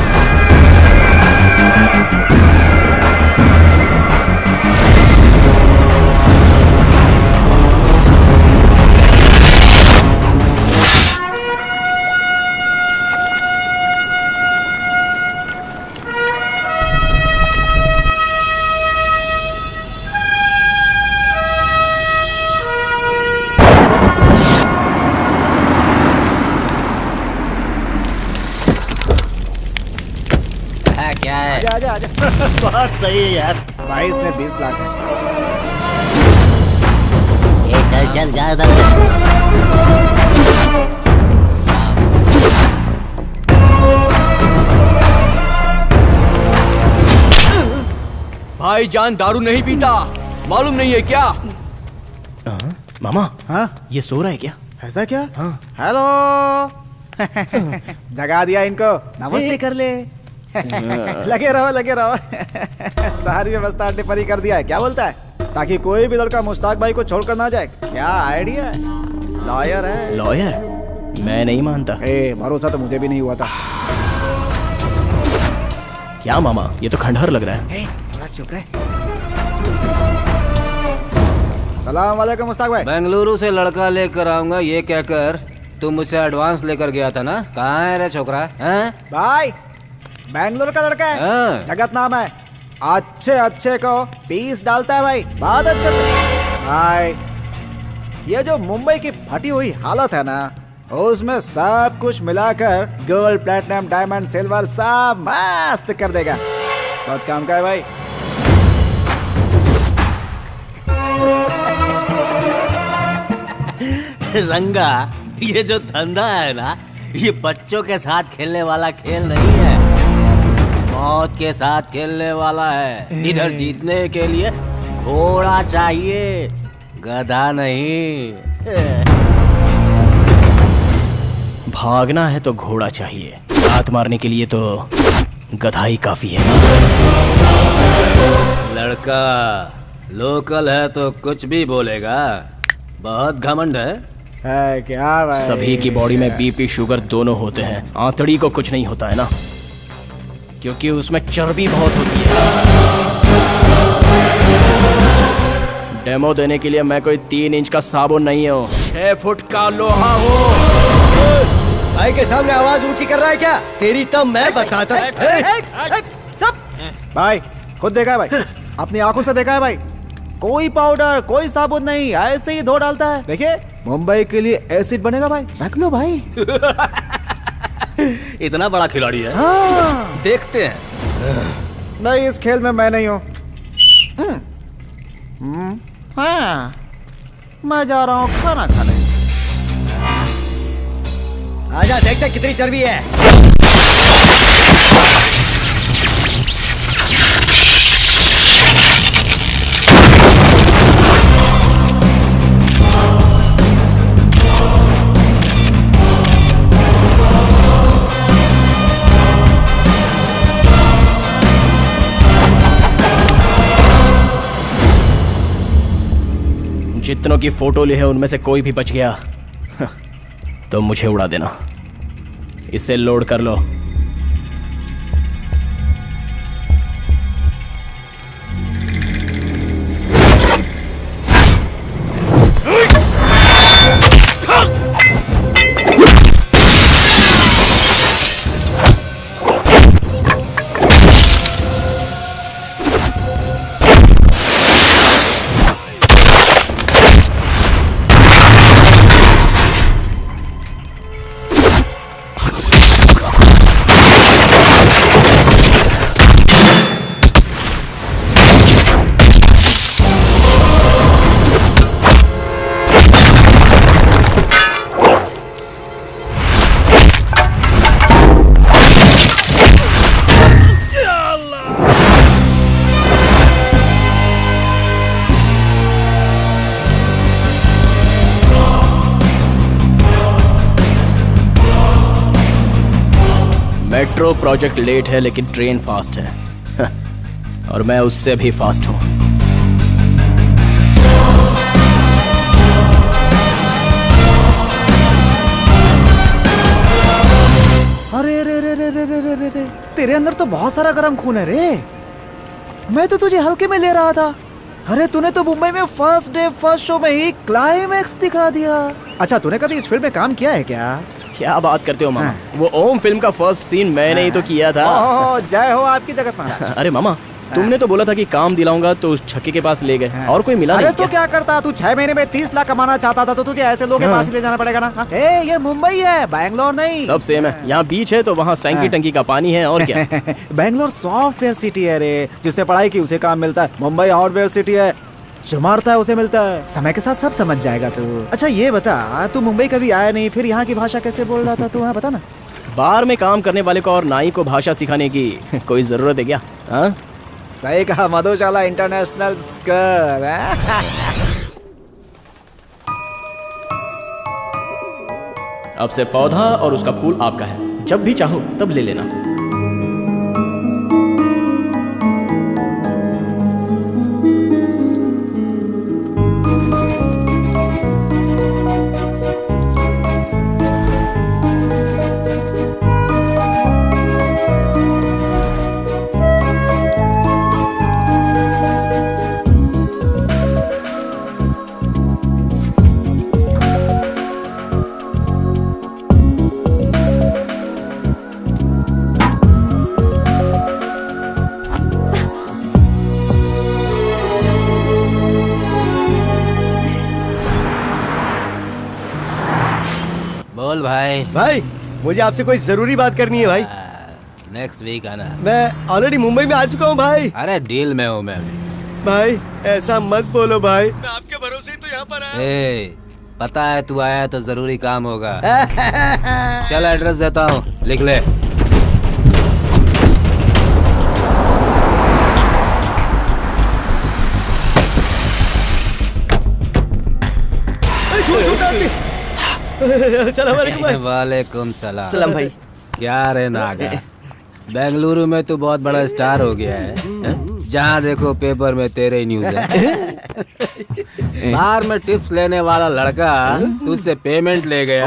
क्या है? आजा बहुत सही है यार। 22 में 20 लाख है। एक चल जा उधर से। भाईजान दारू नहीं पीता, मालूम नहीं है क्या? मामा हाँ ये सो रहा है क्या? ऐसा क्या? हाँ। हेलो जगा दिया इनको, नमस्ते कर ले। लगे रहो सारी व्यवस्था अड्डे पर ही कर दिया है। क्या बोलता है? ताकि कोई भी लड़का मुश्ताक भाई को छोड़कर ना जाए। क्या आइडिया है? लॉयर है। लॉयर? मैं नहीं मानता। भरोसा तो मुझे भी नहीं हुआ था। क्या मामा, ये तो खंडहर लग रहा है। थोड़ा चुप रहे। सलाम वालेकुम मुश्ताक भाई। बेंगलुरु से लड़का लेकर आऊंगा ये कहकर तुम मुझसे एडवांस लेकर गया था ना? कहाँ है रे छोकरा? हैं? भाई बेंगलुरु का लड़का है, हाँ। जगत नाम है। अच्छे को पीस डालता है भाई, बहुत अच्छे से। भाई ये जो मुंबई की फटी हुई हालत है ना, उसमें सब कुछ मिलाकर गोल्ड प्लेटिनम डायमंड सिल्वर सब मस्त कर देगा। बहुत काम का है भाई। रंगा, ये जो धंधा है ना, ये बच्चों के साथ खेलने वाला खेल नहीं है, मौत के साथ खेलने वाला है। इधर जीतने के लिए घोड़ा चाहिए, गधा नहीं। भागना है तो घोड़ा चाहिए, लात मारने के लिए तो गधा ही काफी है। लड़का लोकल है तो कुछ भी बोलेगा, बहुत घमंड है क्या भाई? सभी की बॉडी में बीपी शुगर दोनों होते हैं, आंतड़ी को कुछ नहीं होता है ना, क्योंकि उसमें चर्बी बहुत होती है। डेमो देने के लिए मैं कोई 3 इंच का साबुन नहीं हूँ, 6 फुट का लोहा हूँ। भाई के सामने आवाज ऊंची कर रहा है क्या? तेरी तो मैं बताता हूँ। भाई खुद देखा है भाई, अपनी आंखों से देखा है भाई। कोई पाउडर कोई साबुन नहीं, ऐसे ही धो डालता है। देखिए मुंबई के लिए एसिड बनेगा भाई, रख लो भाई। इतना बड़ा खिलाड़ी है। हाँ। देखते हैं। नहीं इस खेल में मैं नहीं हूँ। हाँ मैं जा रहा हूँ खाना खाने। आजा देखते कितनी चर्बी है। जितनों की फोटो ली है उनमें से कोई भी बच गया तो मुझे उड़ा देना। इसे लोड कर लो। मेट्रो प्रोजेक्ट लेट है लेकिन ट्रेन फास्ट है और मैं उससे भी फास्ट हूं। अरे रे रे रे रे रे रे रे रे, तेरे अंदर तो बहुत सारा गर्म खून है रे। मैं तो तुझे हल्के में ले रहा था। अरे तूने तो मुंबई में फर्स्ट डे फर्स्ट शो में ही क्लाइमैक्स दिखा दिया। अच्छा तूने कभी इस फिल्म में काम किया है क्या? क्या बात करते हो मामा? वो ओम फिल्म का फर्स्ट सीन मैंने ही तो किया था। जय हो आपकी जगत महाराज। अरे मामा तुमने तो बोला था कि काम दिलाऊंगा तो उस छक्के के पास ले गए और कोई मिला अरे नहीं तो क्या करता? तू 6 महीने में 30 लाख कमाना चाहता था तो तुझे ऐसे लोगों के पास ही ले जाना पड़ेगा ना। ए ये मुंबई है, बैंगलोर नहीं। सब सेम है। यहाँ बीच है तो वहाँ सैंकी टंकी का पानी है और क्या। बैंगलोर सॉफ्टवेयर सिटी है रे, जिसने पढ़ाई की उसे काम मिलता है। मुंबई हार्डवेयर सिटी है, जो मारता है उसे मिलता है। समय के साथ सब समझ जाएगा तू। अच्छा ये बता, तू मुंबई कभी आया नहीं, फिर यहाँ की भाषा कैसे बोल रहा था तू? हाँ बता ना। बार में काम करने वाले को और नाई को भाषा सिखाने की कोई जरूरत है क्या? हाँ सही कहा, मधुशाला इंटरनेशनल स्कूल। अब से पौधा और उसका फूल आपका है, जब भी चाहो तब ले लेना। बोल भाई। भाई मुझे आपसे कोई जरूरी बात करनी है भाई। नेक्स्ट वीक आना। मैं ऑलरेडी मुंबई में आ चुका हूँ भाई। अरे डील में हूँ मैं। भाई ऐसा मत बोलो भाई, मैं आपके भरोसे ही तो यहाँ पर आया। ए, पता है तू आया तो जरूरी काम होगा। चल एड्रेस देता हूँ, लिख ले। वालेकुम सलाम भाई। क्या रे नागा, बेंगलुरु में तू बहुत बड़ा स्टार हो गया है। जहाँ देखो पेपर में तेरे ही न्यूज़ है। बाहर में टिप्स लेने वाला लड़का तुझसे पेमेंट ले गया।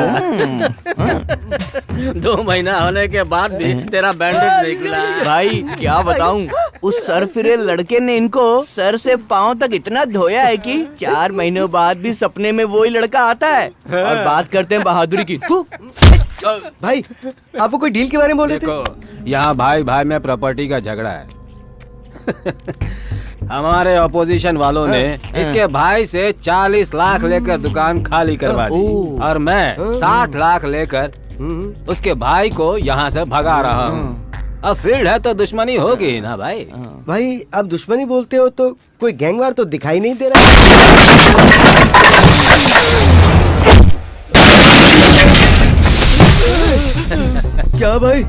2 महीना होने के बाद भी तेरा बैंडेज निकला। भाई क्या बताऊं, उस सर फिरे लड़के ने इनको सर से पांव तक इतना धोया है कि 4 महीनों बाद भी सपने में वही लड़का आता है और बात करते हैं बहादुरी की। भाई आप वो कोई डील के बारे में बोल रहे थे? यहाँ भाई भाई में प्रॉपर्टी का झगड़ा है। हमारे ऑपोजिशन वालों ने इसके भाई से 40 लाख लेकर दुकान खाली करवा दी और मैं 60 लाख लेकर उसके भाई को यहाँ से भगा रहा हूँ। अब फील्ड है तो दुश्मनी होगी ना भाई। भाई आप दुश्मनी बोलते हो तो कोई गैंगवार तो दिखाई नहीं दे रहा। क्या भाई,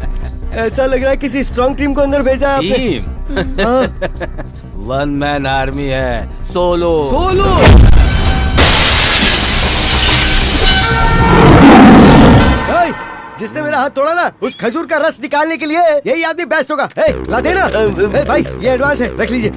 ऐसा लग रहा है किसी स्ट्रॉन्ग टीम को अंदर भेजा है आपने। वन मैन आर्मी है, सोलो। भाई जिसने मेरा हाथ तोड़ा ना, उस खजूर का रस निकालने के लिए यही आदमी बेस्ट होगा। ला देना। भाई ये एडवांस है, रख लीजिए।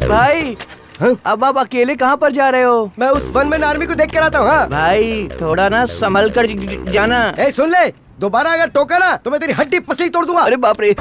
भाई अब आप अकेले कहाँ पर जा रहे हो? मैं उस वन मैन आर्मी को देख कर आता हूँ। हाँ भाई थोड़ा ना संभल कर जाना। सुन ले, दोबारा अगर टोका ना तो मैं तेरी हड्डी पसली तोड़ दूंगा। अरे बाप रे।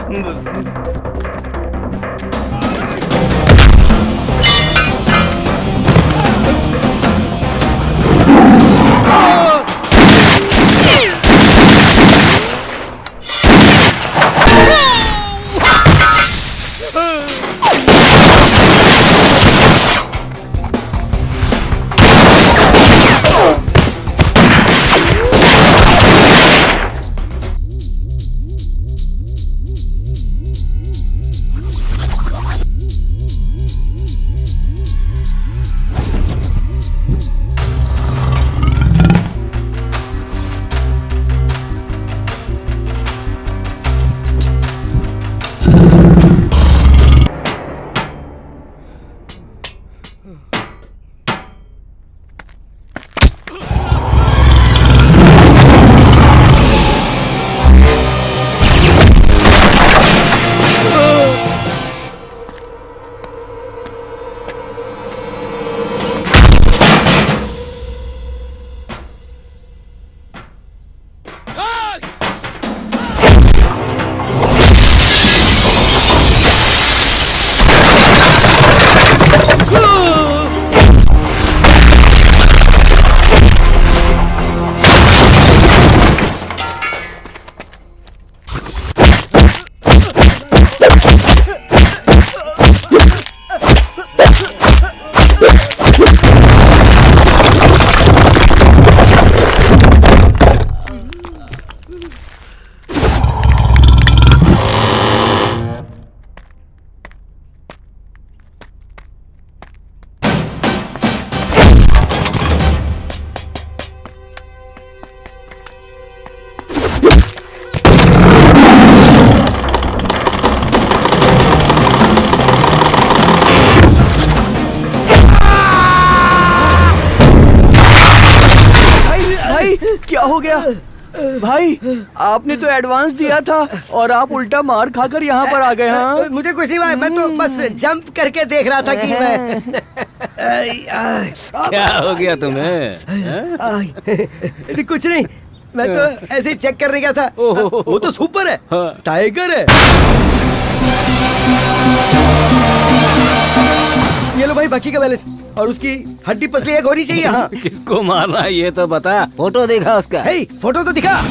हो गया भाई? आपने तो एडवांस दिया था और आप उल्टा मार खाकर यहाँ पर आ गए। हाँ, मुझे कुछ नहीं भाई, मैं तो बस जंप करके देख रहा था कि मैं क्या हो गया तुम्हें? कुछ नहीं, मैं तो ऐसे ही चेक करने गया था। वो तो सुपर है, टाइगर है। ये लो भाई बाकी का बैलेंस, और उसकी हड्डी पसली एक होनी चाहिए। हाँ, किसको मारना है ये तो बता, फोटो देखा उसका? हे, फोटो तो दिखा।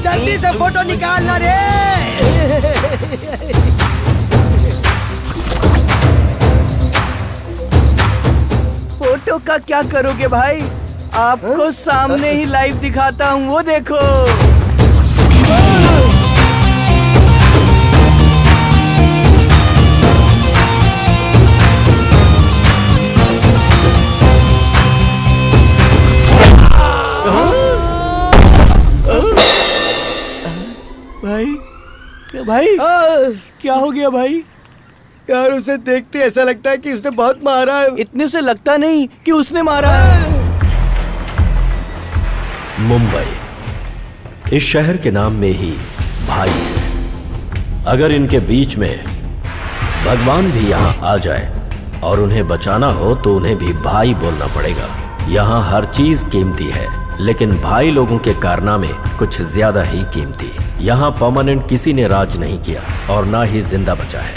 जल्दी से फोटो निकालना रे। फोटो का क्या करोगे भाई? आपको सामने ही लाइव दिखाता हूँ, वो देखो। भाई क्या हो गया भाई? यार उसे देखते ऐसा लगता है कि उसने बहुत मारा है। इतने से लगता नहीं कि उसने मारा है। मुंबई, इस शहर के नाम में ही भाई है। अगर इनके बीच में भगवान भी यहाँ आ जाए और उन्हें बचाना हो तो उन्हें भी भाई बोलना पड़ेगा। यहाँ हर चीज कीमती है, लेकिन भाई लोगों के कारनामे कुछ ज्यादा ही कीमती। यहाँ परमानेंट किसी ने राज नहीं किया और ना ही जिंदा बचा है।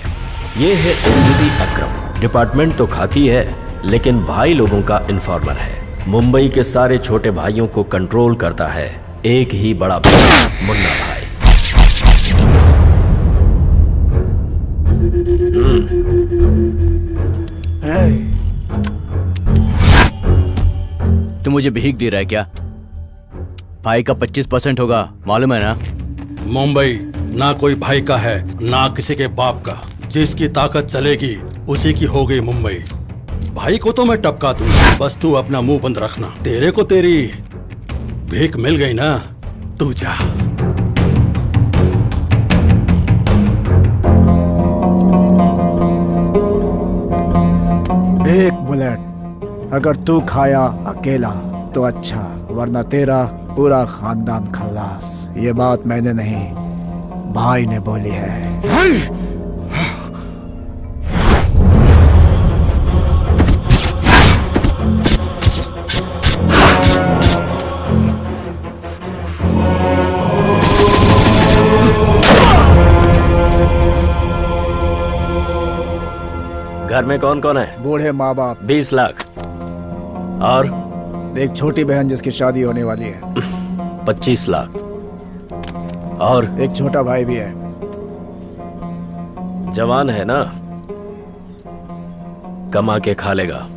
ये है एसीपी अकरम। डिपार्टमेंट तो खाकी है, लेकिन भाई लोगों का इन्फॉर्मर है। मुंबई के सारे छोटे भाइयों को कंट्रोल करता है एक ही बड़ा भाई, मुन्ना भाई। तू मुझे भीख दे रहा है क्या? भाई का 25% होगा, मालूम है ना? मुंबई ना कोई भाई का है ना किसी के बाप का। जिसकी ताकत चलेगी उसी की हो गई मुंबई। भाई को तो मैं टपका दूं, बस तू अपना मुंह बंद रखना। तेरे को तेरी भीख मिल गई ना, तू जा। एक बुलेट अगर तू खाया अकेला तो अच्छा, वरना तेरा पूरा खानदान खल्लास। ये बात मैंने नहीं, भाई ने बोली है। घर में कौन कौन है? बूढ़े माँ बाप। 20 लाख। और एक छोटी बहन जिसकी शादी होने वाली है। 25 लाख। और एक छोटा भाई भी है। जवान है ना, कमा के खा लेगा।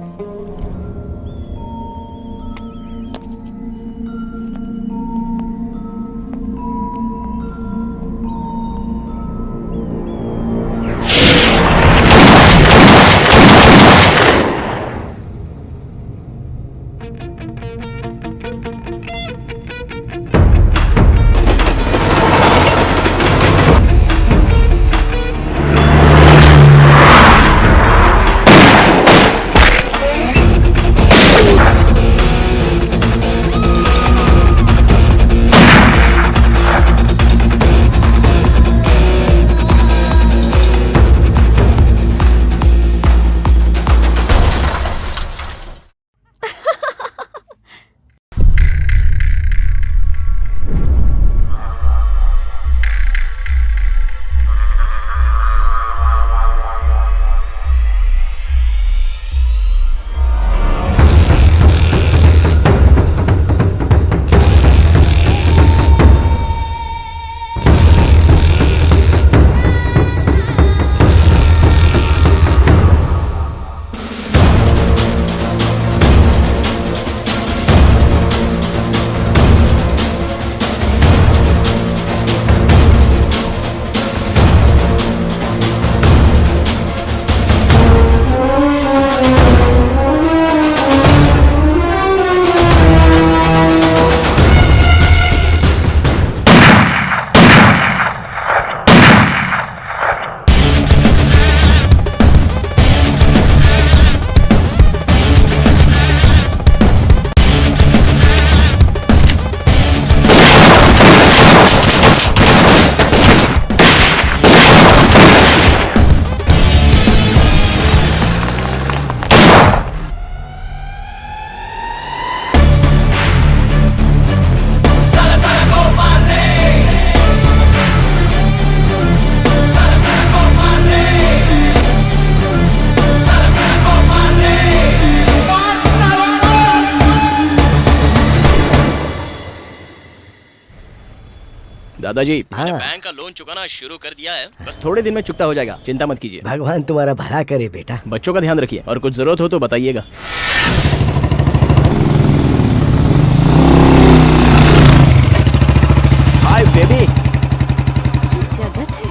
दादाजी हाँ। मैंने बैंक का लोन चुकाना शुरू कर दिया है, बस थोड़े दिन में चुकता हो जाएगा, चिंता मत कीजिए। भगवान तुम्हारा भला करे बेटा। बच्चों का ध्यान रखिए और कुछ जरूरत हो तो बताइएगा। Hi baby. जगत है।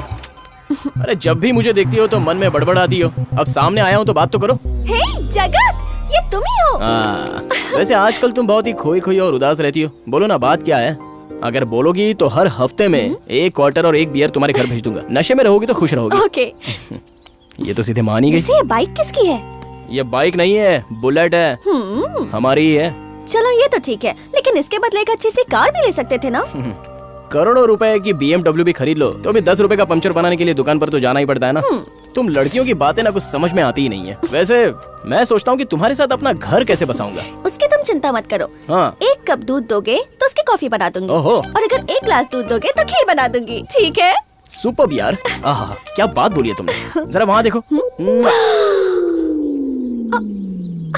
अरे जब भी मुझे देखती हो तो मन में बड़बड़ आती हो, अब सामने आया हूँ तो बात तो करो। हे जगत, ये तुम ही हो। वैसे आजकल तुम बहुत ही खोई खोई और उदास रहती हो, बोलो ना बात क्या है? अगर बोलोगी तो हर हफ्ते में 1 क्वार्टर और 1 बियर तुम्हारे घर भेज दूंगा। नशे में रहोगी तो खुश रहोगी। ओके। ये तो सीधे मान ही गई। वैसे ये बाइक किसकी है? ये बाइक नहीं है, बुलेट है, हमारी ही है। चलो ये तो ठीक है, लेकिन इसके बदले एक अच्छी सी कार भी ले सकते थे ना। करोड़ों रुपए की BMW भी खरीद लो तो अभी 10 रुपए का पंचर बनाने के लिए दुकान पर तो जाना ही पड़ता है ना। तुम लड़कियों की बातें ना कुछ समझ में आती ही नहीं है। वैसे मैं सोचता हूँ कि तुम्हारे साथ अपना घर कैसे बसाऊंगा। उसकी तुम चिंता मत करो। हाँ। 1 कप दूध दोगे तो उसकी कॉफी बना दूंगी। ओहो। और अगर 1 ग्लास दूध दोगे तो खीर बना दूंगी, ठीक है? सुपर यार। आहा, क्या बात बोली है तुमने। जरा वहाँ देखो।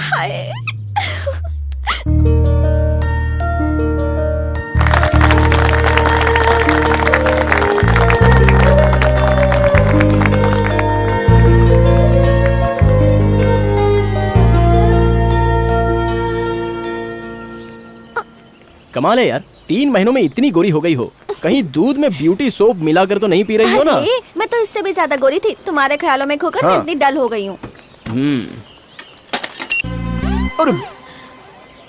हाय। कमाल है यार, 3 महीनों में इतनी गोरी हो गई हो। कहीं दूध में ब्यूटी सोप मिलाकर तो नहीं पी रही हो ना? अरे, मैं तो इससे भी ज्यादा गोरी थी, तुम्हारे ख्यालों में खोकर मैं इतनी डल हो गई हूँ। और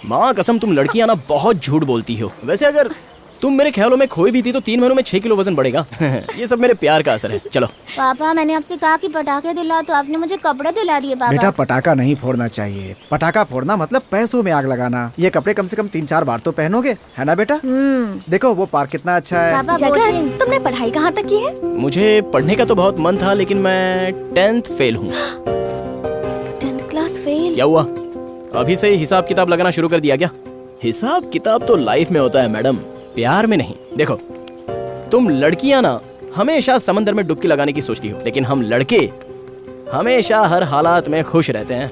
माँ कसम तुम लड़कियां ना बहुत झूठ बोलती हो। वैसे अगर तुम मेरे ख्यालों में खोई भी थी तो 3 महीनों में 6 किलो वजन बढ़ेगा। ये सब मेरे प्यार का असर है। चलो। पापा मैंने आपसे कहा कि पटाखे दिलाओ तो आपने मुझे कपड़े दिला दिए पापा। बेटा पटाखा नहीं फोड़ना चाहिए। पटाखा फोड़ना मतलब पैसों में आग लगाना। ये कपड़े कम से कम 3-4 बार तो पहनोगे, है ना बेटा? देखो वो पार्क कितना अच्छा है। जगत, तुमने पढ़ाई कहाँ तक की है? मुझे पढ़ने का तो बहुत मन था लेकिन मैं 10th फेल हूँ। 10th class fail? क्या हुआ? अभी से ही हिसाब किताब लगाना शुरू कर दिया क्या? हिसाब किताब तो लाइफ में होता है मैडम, प्यार में नहीं। देखो तुम लड़कियां ना हमेशा समंदर में डुबकी लगाने की सोचती हो, लेकिन हम लड़के हमेशा हर हालात में खुश रहते हैं।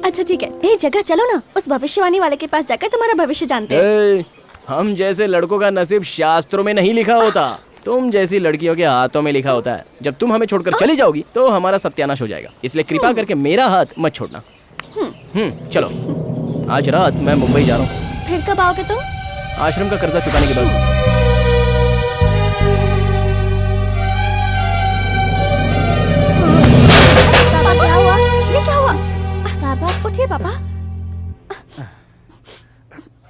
अच्छा ठीक है, ए जगह चलो ना, उस भविष्यवाणी वाले के पास जाकर तुम्हारा भविष्य जानते हैं। हम जैसे लड़कों का नसीब शास्त्रों में नहीं लिखा होता, तुम जैसी लड़कियों के हाथों में लिखा होता है। जब तुम हमें छोड़कर चली जाओगी तो हमारा सत्यानाश हो जाएगा, इसलिए कृपा करके मेरा हाथ मत छोड़ना। चलो आज रात मैं मुंबई जा रहा हूँ। फिर कब आओगे तुम? आश्रम का कर्जा चुकाने के बाद। पापा क्या हुआ? ये क्या हुआ? पापा उठिए पापा।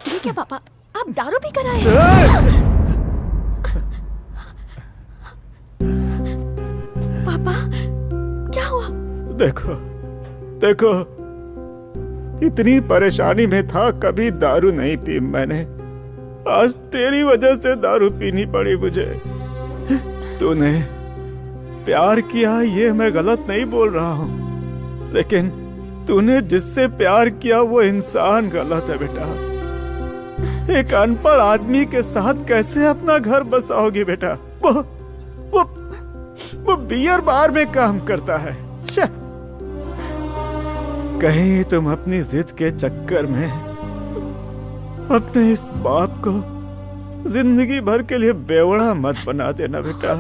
ये क्या पापा, आप दारू पी कर आए? पापा क्या हुआ? देखो देखो, इतनी परेशानी में था, कभी दारू नहीं पी मैंने। आज तेरी वजह से दारू पीनी पड़ी मुझे। तूने प्यार किया ये मैं गलत नहीं बोल रहा हूँ, लेकिन तूने जिससे प्यार किया वो इंसान गलत है बेटा। एक अनपढ़ आदमी के साथ कैसे अपना घर बसाओगी बेटा? वो बियर बार में काम करता है। कहीं तुम अपनी जिद के चक्कर में अपने इस बाप को जिंदगी भर के लिए बेवड़ा मत बना देना बेटा।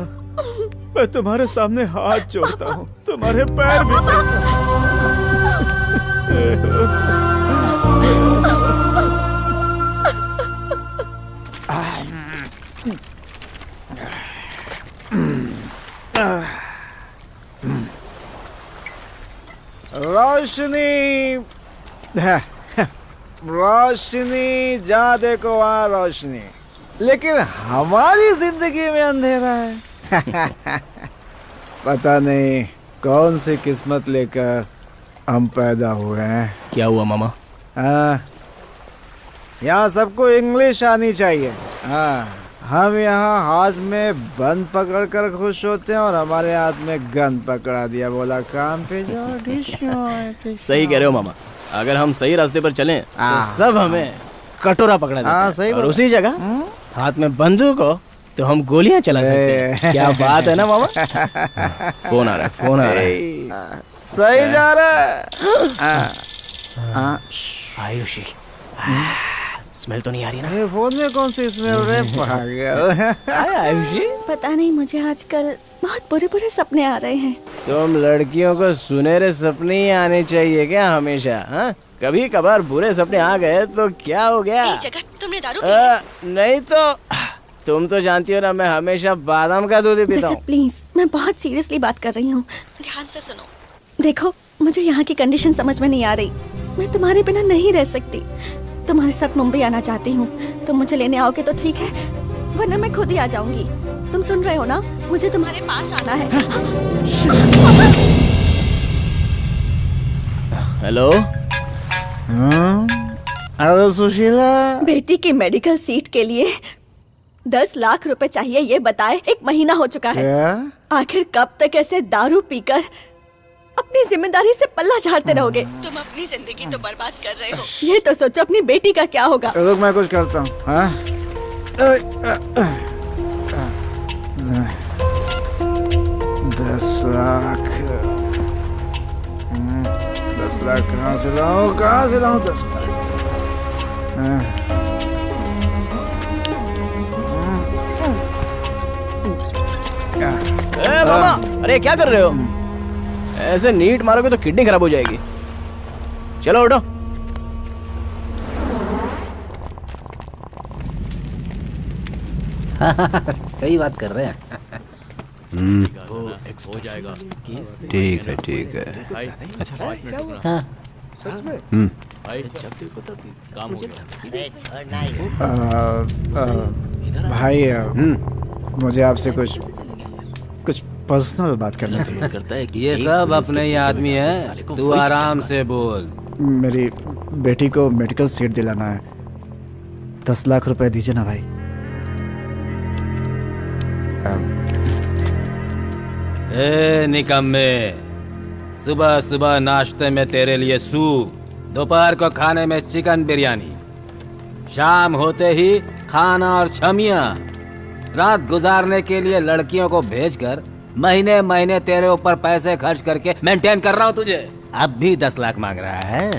मैं तुम्हारे सामने हाथ जोड़ता हूँ, तुम्हारे पैर भी पड़ता हूँ। रोशनी रोशनी, जहाँ देखो वहाँ रोशनी, लेकिन हमारी जिंदगी में अंधेरा है। पता नहीं कौन सी किस्मत लेकर हम पैदा हुए हैं। क्या हुआ मामा? हाँ, यहाँ सबको इंग्लिश आनी चाहिए। हाँ, हम यहाँ हाथ में बंद पकड़ कर खुश होते हैं और हमारे हाथ में गन पकड़ा दिया, बोला काम पे जाओ। सही कह रहे हो मामा, अगर हम सही रास्ते पर चलें तो सब हमें कटोरा पकड़ा देते हैं, सही और उसी जगह हाथ में बंदूक हो तो हम गोलियां चला सकते हैं। क्या बात है ना मामा? फोन आ रहा है, फोन आ रहा है। सही जा रहा है। आयुषी स्मेल तो नहीं आ रही ना? ये फोन में कौन सी स्मेल रे पागल? पता नहीं, मुझे आजकल बहुत बुरे बुरे सपने आ रहे हैं। तुम लड़कियों को सुनहरे सपने ही आने चाहिए क्या हमेशा? हाँ, कभी कभार बुरे सपने आ गए तो क्या हो गया? तुमने दारू पी? नहीं तो तुम तो जानती हो ना, मैं हमेशा बादाम का दूध ही पीता हूँ। प्लीज, मैं बहुत सीरियसली बात कर रही हूँ, ध्यान से सुनो। देखो, मुझे यहाँ की कंडीशन समझ में नहीं आ रही। मैं तुम्हारे बिना नहीं रह सकती। तुम्हारे साथ मुंबई आना चाहती हूँ। तुम मुझे लेने आओगे तो ठीक है, वरना मैं खुद ही आ जाऊंगी। तुम सुन रहे हो ना? मुझे तुम्हारे पास आना है। हेलो। हेलो सुशीला। बेटी की मेडिकल सीट के लिए 10 लाख रुपए चाहिए, ये बताए। 1 महीना हो चुका है। आखिर कब तक ऐसे दारू पीकर अपनी जिम्मेदारी से पल्ला झाड़ते रहोगे? तुम अपनी जिंदगी तो बर्बाद कर रहे हो। ये तो सोचो अपनी बेटी का क्या होगा। रुक, मैं कुछ करता हूँ। 10 लाख 10 लाख कहाँ से लाऊं? 10 लाख? मामा, अरे क्या कर रहे हो? ऐसे नीट मारोगे तो किडनी खराब हो जाएगी। चलो उठो। सही बात कर रहे हैं। हो जाएगा। ठीक है, ठीक है। हाँ। भाई, मुझे आपसे कुछ पर्सनल बात करनी थी। करता है कि ये सब अपने ही आदमी है, तू आराम से बोल। मेरी बेटी को मेडिकल सीट दिलाना है। 10 लाख रुपए दीजिए ना भाई। ए निकम्मे, सुबह सुबह नाश्ते में तेरे लिए सूप, दोपहर को खाने में चिकन बिरयानी, शाम होते ही खाना और छमिया, रात गुजारने के लिए लड़कियों को भेजकर महीने महीने तेरे ऊपर पैसे खर्च करके मेंटेन कर रहा हूँ तुझे। अब भी 10 लाख मांग रहा है?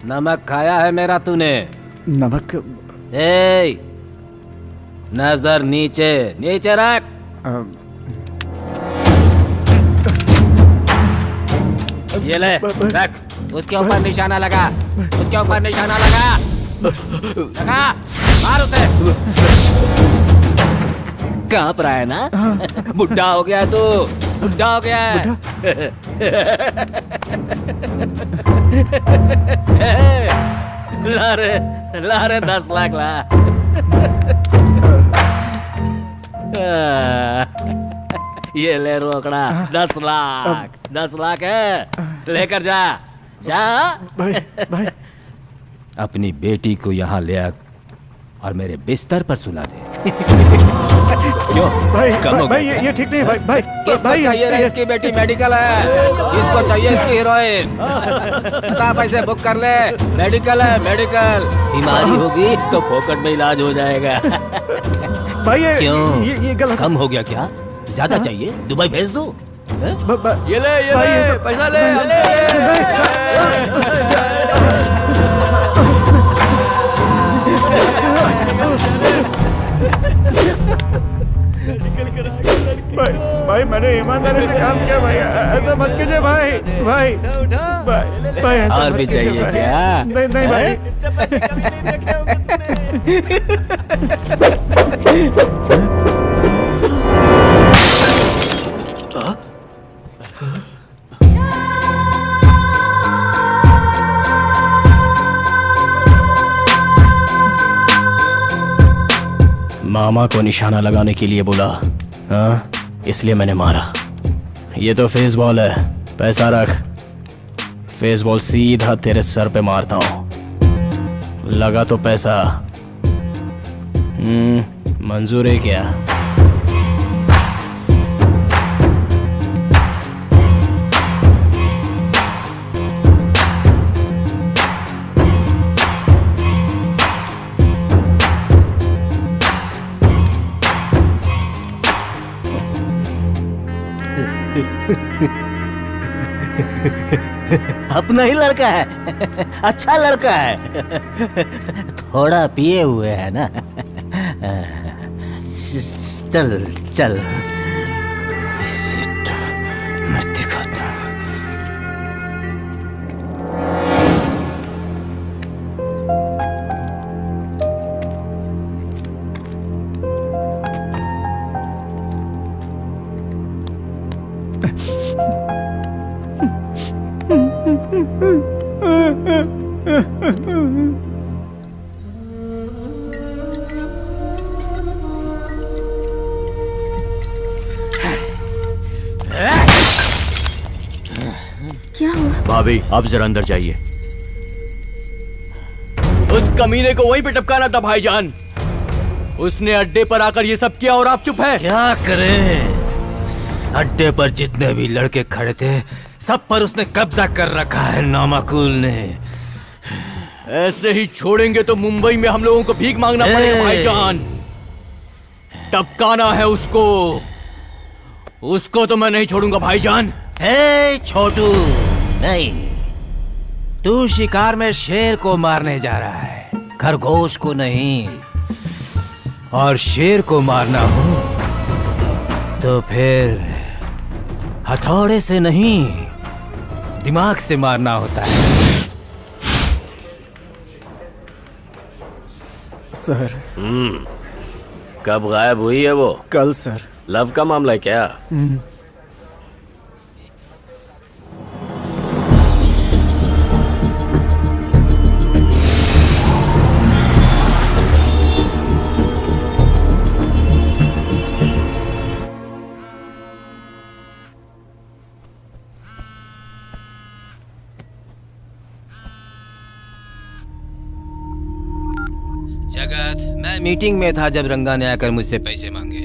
नमक खाया है मेरा तूने? नमक? ए, नजर नीचे नीचे रख। ये ले, रख। उसके ऊपर निशाना लगा, उसके ऊपर निशाना लगा, लगा, मार उसे। कांप रहा है ना? बुढ़ा हो गया तू, बुढ़ा हो गया है। ला रे 10 लाख ला। ये ले रोकड़ा, 10 लाख, 10 लाख है, लेकर जा, जा। भाई। अपनी बेटी को यहाँ ले आ और मेरे बिस्तर पर सुला दे। क्यों? भाई, भाई, ये ठीक नहीं है भाई। किसको चाहिए रे? इसकी बेटी मेडिकल है, किसको चाहिए इसकी हीरोइन? बता, पैसे बुक कर ले। मेडिकल है, मेडिकल। बीमारी होगी तो फोकट में इलाज हो जाएगा। भाई, क्यों? ये गलत। कम हो गया क्या? ज्यादा चाहिए? दुबई भेज दो। ये ले, पैसा ले। भाई, मैंने ईमानदारी से काम किया भाई, ऐसा मत कीजिए भाई। भाई, ऐसा और मत भी कीजिए चाहिए भाई। क्या? नहीं भाई। मामा को निशाना लगाने के लिए बोला, हाँ, इसलिए मैंने मारा। ये तो फेस बॉल है, पैसा रख। फेस बॉल सीधा तेरे सर पे मारता हूँ। लगा तो पैसा। मंजूर है क्या? अपना ही लड़का है। अच्छा लड़का है। थोड़ा पिए हुए है ना। चल चल। क्या हुआ? भाभी आप जरा अंदर जाइए। उस कमीने को वहीं पे टपकाना था भाईजान। उसने अड्डे पर आकर ये सब किया और आप चुप है। क्या करें? अड्डे पर जितने भी लड़के खड़े थे सब पर उसने कब्जा कर रखा है नामाकुल ने। ऐसे ही छोड़ेंगे तो मुंबई में हम लोगों को भीख मांगना पड़ेगा भाईजान। टपकाना है उसको। उसको तो मैं नहीं छोड़ूंगा भाईजान। छोटू नहीं, तू शिकार में शेर को मारने जा रहा है, खरगोश को नहीं। और शेर को मारना हो तो फिर हथौड़े से नहीं, दिमाग से मारना होता है। सर। कब गायब हुई है वो? कल सर। लव का मामला है क्या? जगत, मैं मीटिंग में था जब रंगा ने आकर मुझसे पैसे मांगे।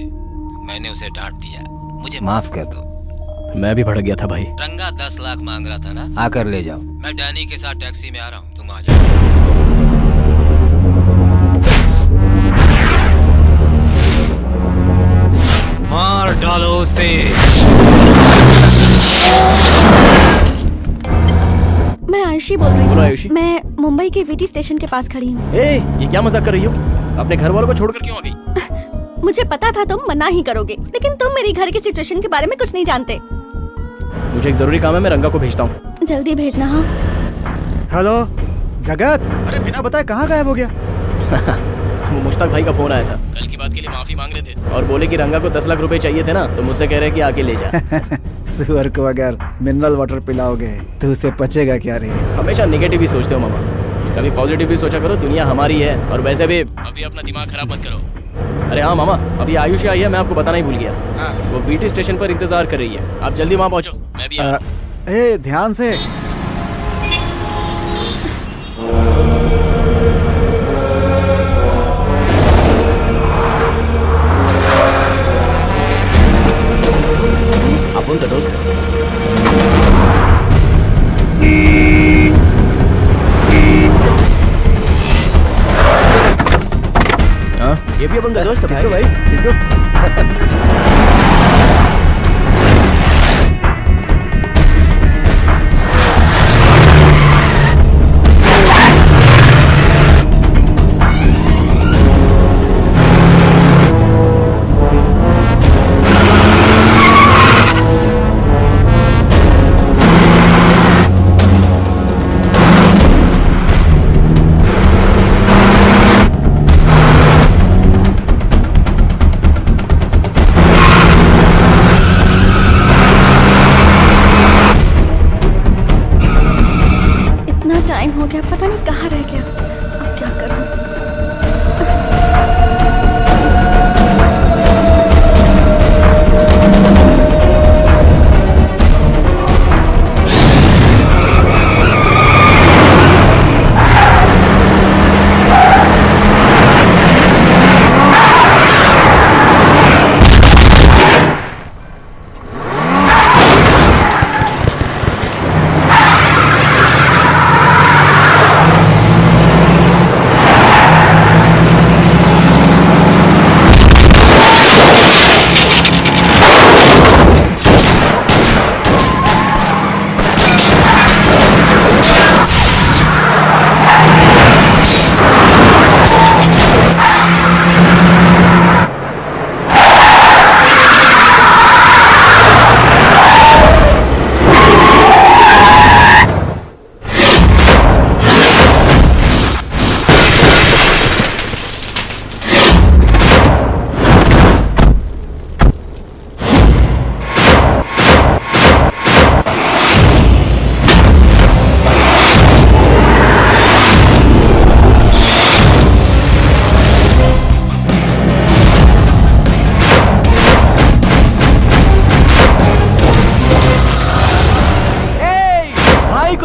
मैंने उसे डांट दिया। मुझे माफ कर दो। मैं भी भड़क गया था भाई। रंगा 10 लाख मांग रहा था ना, आकर ले जाओ। मैं डैनी के साथ टैक्सी में आ रहा हूँ, तुम आ जाओ। मार डालो उसे। मैं आयुषी बोल रही बोलो आयुषी। हूँ। मैं मुंबई के वीटी स्टेशन के पास खड़ी हूँ। ये क्या मजाक कर रही हो? अपने घर वालों को छोड़कर क्यों आ गई? मुझे पता था तुम मना ही करोगे, लेकिन तुम मेरी घर की सिचुएशन के बारे में कुछ नहीं जानते। मुझे एक जरूरी काम है, मैं रंगा को भेजता हूँ। जल्दी भेजना। हाँ हेलो जगत, अरे बिना बताए कहाँ गायब हो गया? वो मुश्ताक भाई का फोन आया था। कल की बात के लिए माफी मांग रहे थे और बोले कि रंगा को 10 लाख रुपए चाहिए थे ना, तो मुझसे कह रहे कि आके ले जा। सुअर को अगर मिनरल वाटर पिलाओगे तो उसे पचेगा क्या रे? हमेशा नेगेटिव ही सोचते हो मामा, कभी पॉजिटिव भी सोचा करो। दुनिया हमारी है। और वैसे भी अभी अपना दिमाग खराब मत करो। अरे हाँ मामा, अभी आयुषी आई है, मैं आपको बताना ही भूल गया। वो वीटी स्टेशन पर इंतजार कर रही है, आप जल्दी वहाँ पहुँचो। मैं भी आ रहा हूँ। ध्यान से। आप उनका दोस्त है? हाँ, ये भी अपन का दोस्त है भाई। किसको?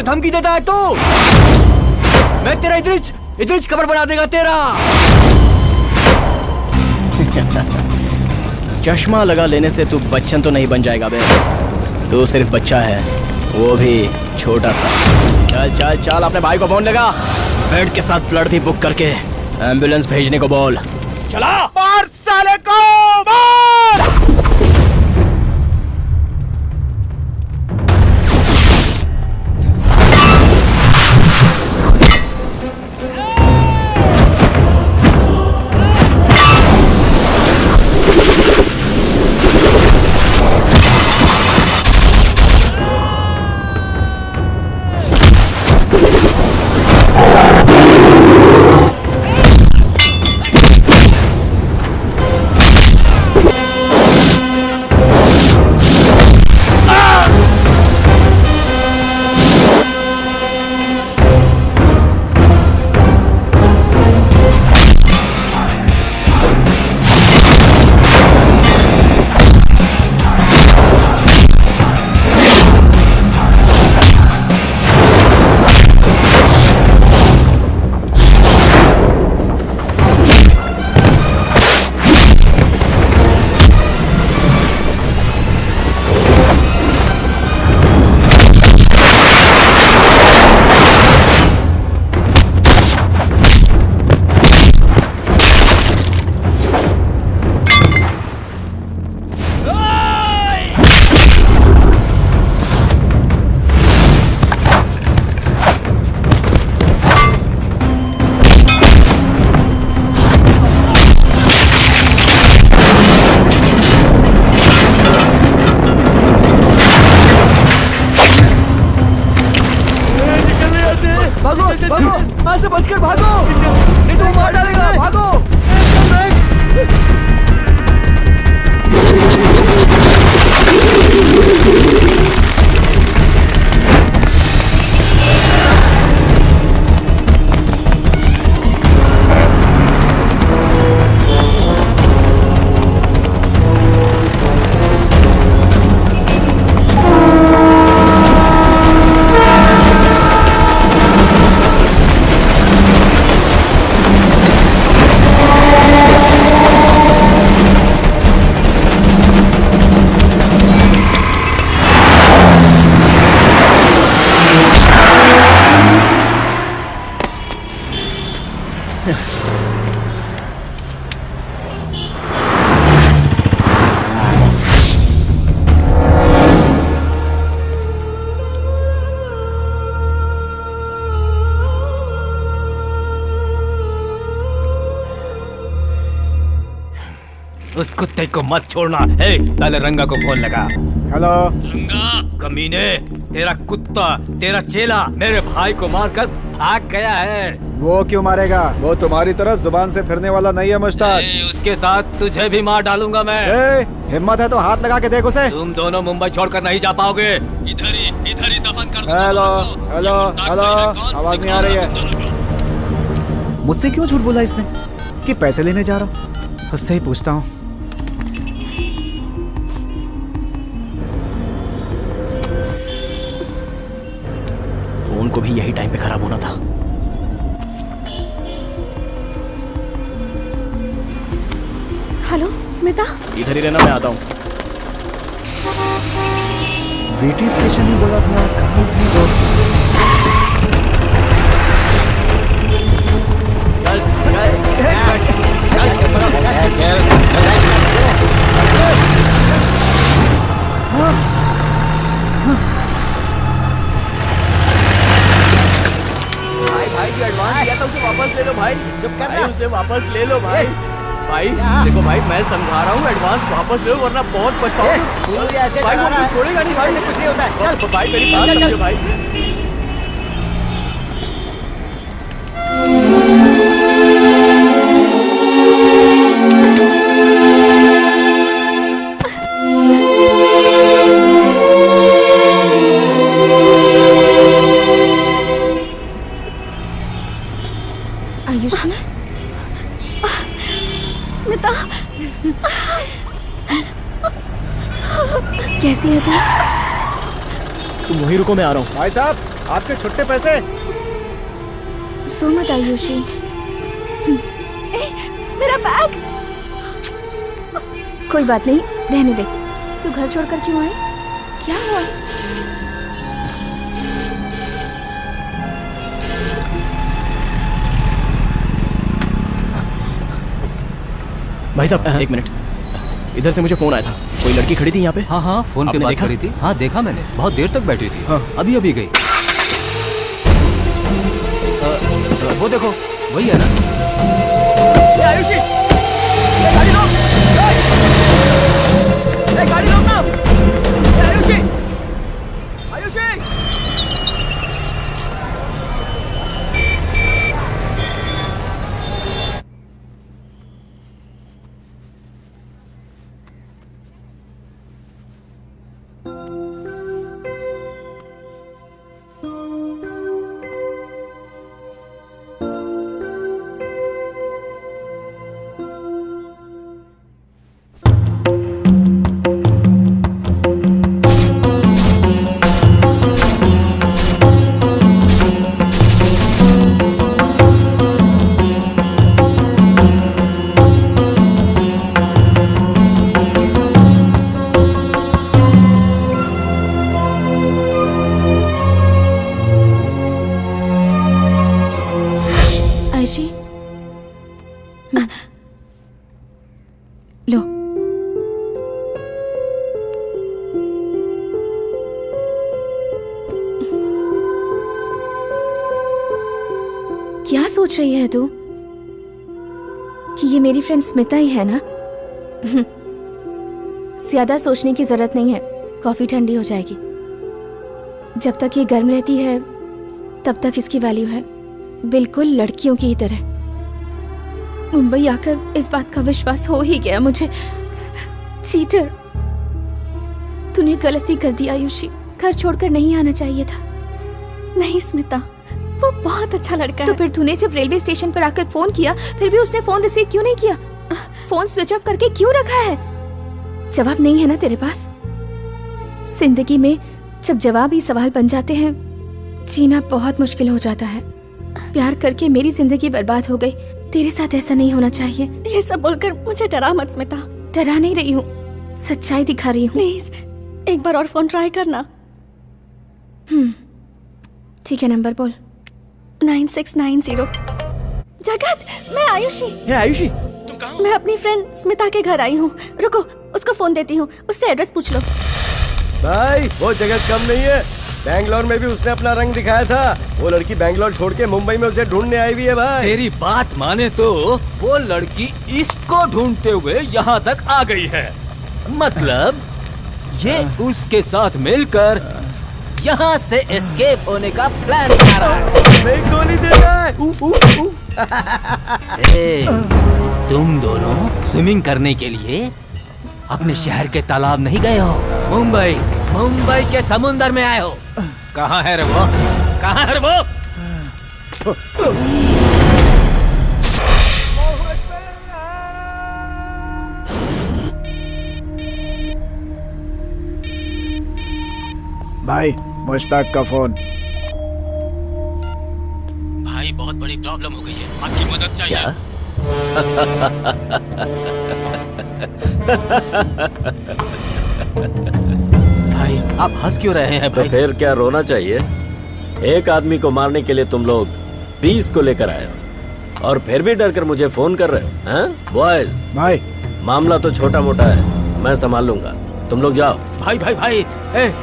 धमकी देता है तू? मैं तेरा इधरिच कबर बना देगा तेरा। चश्मा लगा लेने से तू बच्चन तो नहीं बन जाएगा बे। तू सिर्फ बच्चा है, वो भी छोटा सा। चल चल चल, अपने भाई को फोन लगा, बेड के साथ ब्लड भी बुक करके एम्बुलेंस भेजने को बोल। चला मार साले को, मार। उस कुत्ते को मत छोड़ना। हे, पहले रंगा को फोन लगा। हेलो रंगा, कमीने, तेरा कुत्ता, तेरा चेला मेरे भाई को मारकर भाग गया है। वो क्यों मारेगा? वो तुम्हारी तरह जुबान से फिरने वाला नहीं है मुश्ताक। उसके साथ तुझे भी मार डालूंगा मैं। हिम्मत है तो हाथ लगा के देख उसे। तुम दोनों मुंबई छोड़कर नहीं जा पाओगे। इधर ही दफन कर दो। हेलो हेलो हेलो, आवाज नहीं आ रही है। मुझसे क्यों झूठ बोला इसने कि पैसे लेने जा रहा हूँ? उससे ही पूछता हूँ। फोन को भी यही टाइम पे खराब होना था। हेलो स्मिता, इधर ही रहना, मैं आता हूँ। वीटी स्टेशन ही बोला था, कहाँ है वो? भाई जो एडवांस दिया था उसे वापस ले लो भाई। चुप कर भाई, उसे वापस ले लो भाई। भाई देखो भाई, मैं समझा रहा हूँ, एडवांस वापस ले लो वरना बहुत पछताओगे। भाई वो तो छोड़ेगा नहीं भाई, कुछ नहीं होता है। चल भाई मेरी बात समझो भाई। स्मिता, कैसी है तू? तुम वहीं रुको, मैं आ रहा हूँ। भाई साहब आपके छुट्टे पैसे। रो मत आयुषी। मेरा बैग। कोई बात नहीं, रहने दे। तू घर छोड़कर क्यों आई? क्या हुआ? भाई साहब एक मिनट, इधर से मुझे फोन आया था। कोई लड़की खड़ी थी यहाँ पे। हाँ हाँ, फोन पे बात करी थी। हाँ देखा मैंने, बहुत देर तक बैठी थी। हाँ अभी अभी गई। वो देखो वही है ना। आयुषी, गाड़ी रोक, गाड़ी रोक ना। आयुषी, आयुषी। लो। क्या सोच रही है तू कि ये मेरी फ्रेंड स्मिता ही है ना? ज्यादा सोचने की जरूरत नहीं है, कॉफी ठंडी हो जाएगी। जब तक ये गर्म रहती है तब तक इसकी वैल्यू है, बिल्कुल लड़कियों की ही तरह। मुंबई आकर इस बात का विश्वास हो ही गया मुझे। चीटर, तूने गलती कर दी आयुषी, घर छोड़कर नहीं आना चाहिए था। नहीं स्मिता, वो बहुत अच्छा लड़का है। तो फिर तूने जब रेलवे स्टेशन पर आकर फोन किया, फिर भी उसने फोन रिसीव क्यों नहीं किया? फोन स्विच ऑफ करके क्यों रखा है? जवाब नहीं है ना तेरे पास? जिंदगी में जब जवाब ही सवाल बन जाते हैं, जीना बहुत मुश्किल हो जाता है। प्यार करके मेरी जिंदगी बर्बाद हो गई, तेरे साथ ऐसा नहीं होना चाहिए। ये सब बोलकर मुझे डरा मत स्मिता। डरा नहीं रही हूँ, सच्चाई दिखा रही हूँ। प्लीज एक बार और फोन ट्राई करना। ठीक है, नंबर बोल। 9690। जगत, मैं आयुषी। आयुषी, तुम कहाँ हो? मैं अपनी फ्रेंड स्मिता के घर आई हूँ। रुको, उसको फोन देती हूँ, उससे एड्रेस पूछ लो। भाई वो जगत कम नहीं है, बैंगलोर में भी उसने अपना रंग दिखाया था। वो लड़की बैंगलोर छोड़ के मुंबई में उसे ढूंढने आई हुई है भाई। तेरी बात माने तो वो लड़की इसको ढूंढते हुए यहाँ तक आ गई है। मतलब ये उसके साथ मिलकर यहाँ से एस्केप होने का प्लान बना रहा है। मैं गोली दे रहा है। तुम दोनों स्विमिंग करने के लिए अपने शहर के तालाब नहीं गए हो, मुंबई के समुंदर में आए हो। कहाँ है रे वो? कहाँ है रे वो? भाई मुश्ताक का फोन। भाई बहुत बड़ी प्रॉब्लम हो गई है, आपकी मदद चाहिए। क्या? भाई आप हंस क्यों रहे हैं भाई? तो फिर क्या रोना चाहिए? एक आदमी को मारने के लिए तुम लोग 20 को लेकर आए हो और फिर भी डर कर मुझे फोन कर रहे हो, हैं? बॉयज भाई मामला तो छोटा मोटा है, मैं संभाल लूंगा, तुम लोग जाओ। भाई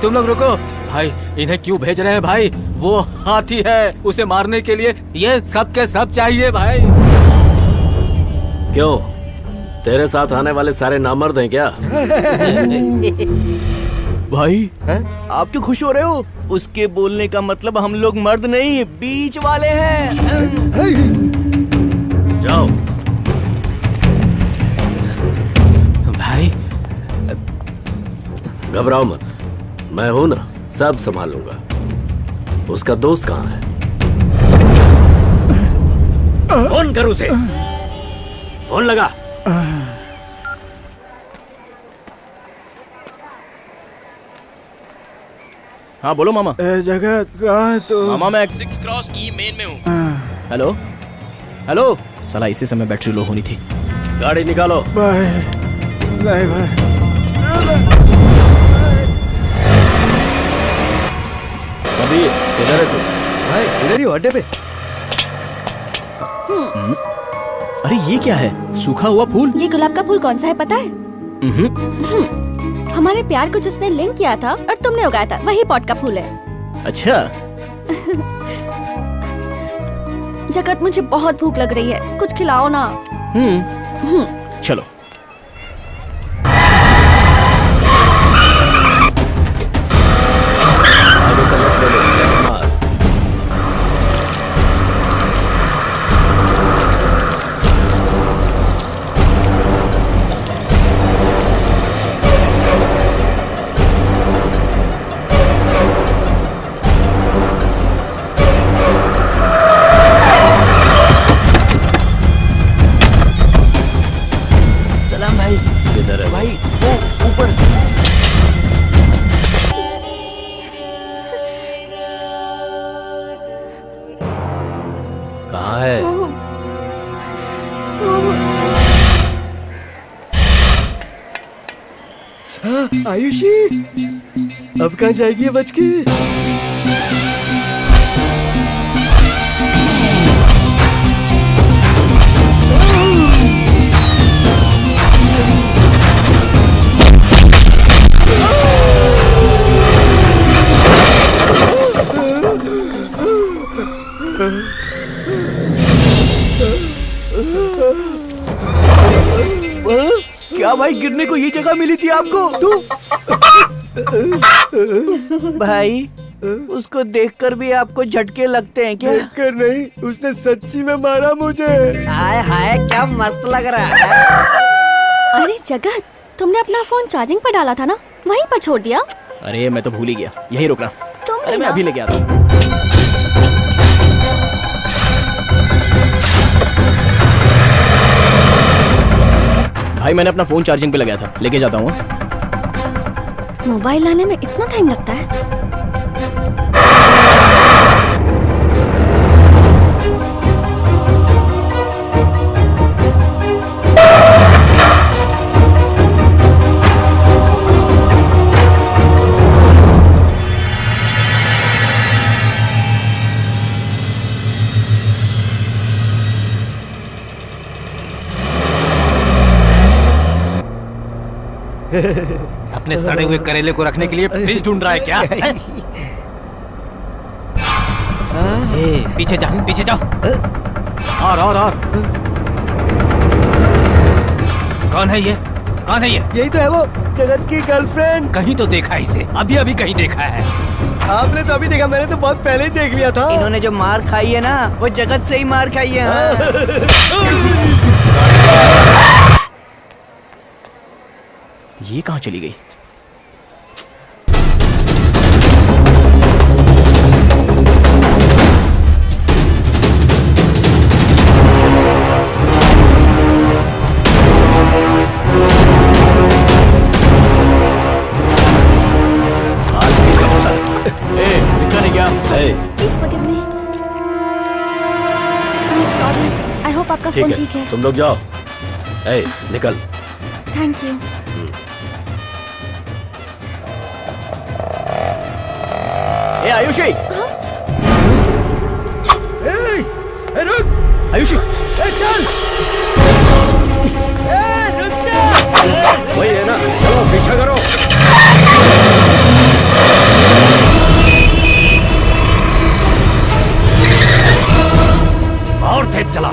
तुम लोग रुको। भाई इन्हें क्यों भेज रहे हैं भाई? वो हाथी है, उसे मारने के लिए ये सब के सब चाहिए भाई। क्यों, तेरे साथ आने वाले सारे नामर्द हैं क्या? भाई आप क्यों खुश हो रहे हो? उसके बोलने का मतलब हम लोग मर्द नहीं, बीच वाले हैं। जाओ भाई। घबराओ मत, मैं हूं ना, सब संभालूंगा। उसका दोस्त कहाँ है? फोन कर उसे, फोन लगा। हाँ बोलो मामा। जगत कहाँ तो? मामा मैं 6 क्रॉस ई मेन में हूँ। Hello hello. साला इसी समय बैटरी लो होनी थी। गाड़ी निकालो। भाई नहीं भाई। अभी किधर है तू? भाई इधर ही अड्डे पे। अरे ये क्या है? सूखा हुआ फूल। ये गुलाब का फूल कौन सा है पता है? हमारे प्यार को जिसने लिंक किया था और तुमने उगाया था, वही पॉट का फूल है। अच्छा। जगत मुझे बहुत भूख लग रही है, कुछ खिलाओ ना। चलो। कहाँ है? आयुषी, अब कहाँ जाएगी ये बच के? क्या भाई, गिरने को ये जगह मिली थी आपको? तू भाई उसको देखकर भी आपको झटके लगते हैं क्या? देखकर नहीं, उसने सच्ची में मारा मुझे। हाय हाय क्या मस्त लग रहा है। अरे जगत, तुमने अपना फोन चार्जिंग पर डाला था ना, वहीं पर छोड़ दिया? अरे मैं तो भूल ही गया, यहीं रुकना। अरे मैं अभी लेके आता हूँ। भाई मैंने अपना फोन चार्जिंग पे लगाया था, लेके जाता हूँ। मोबाइल लाने में इतना टाइम लगता है? अपने सड़े हुए करेले को रखने के लिए फ्रिज ढूंढ रहा है क्या? पीछे जा, पीछे जाओ। और कौन है ये? कौन है ये? यही तो है वो, जगत की गर्लफ्रेंड। कहीं तो देखा है इसे, अभी कहीं देखा है। आपने तो अभी देखा, मैंने तो बहुत पहले ही देख लिया था। इन्होंने जो मार खाई है ना, वो जगत से ही मार खाई है। ये कहाँ चली गई? Please forgive me. I'm sorry. I hope आपका फोन ठीक है। तुम लोग जाओ। ए, निकल। Thank you. ए आयुषी, रुक। आयुषी, चल। रुक जा। वही है ना, चलो पीछा करो। और तेज चला।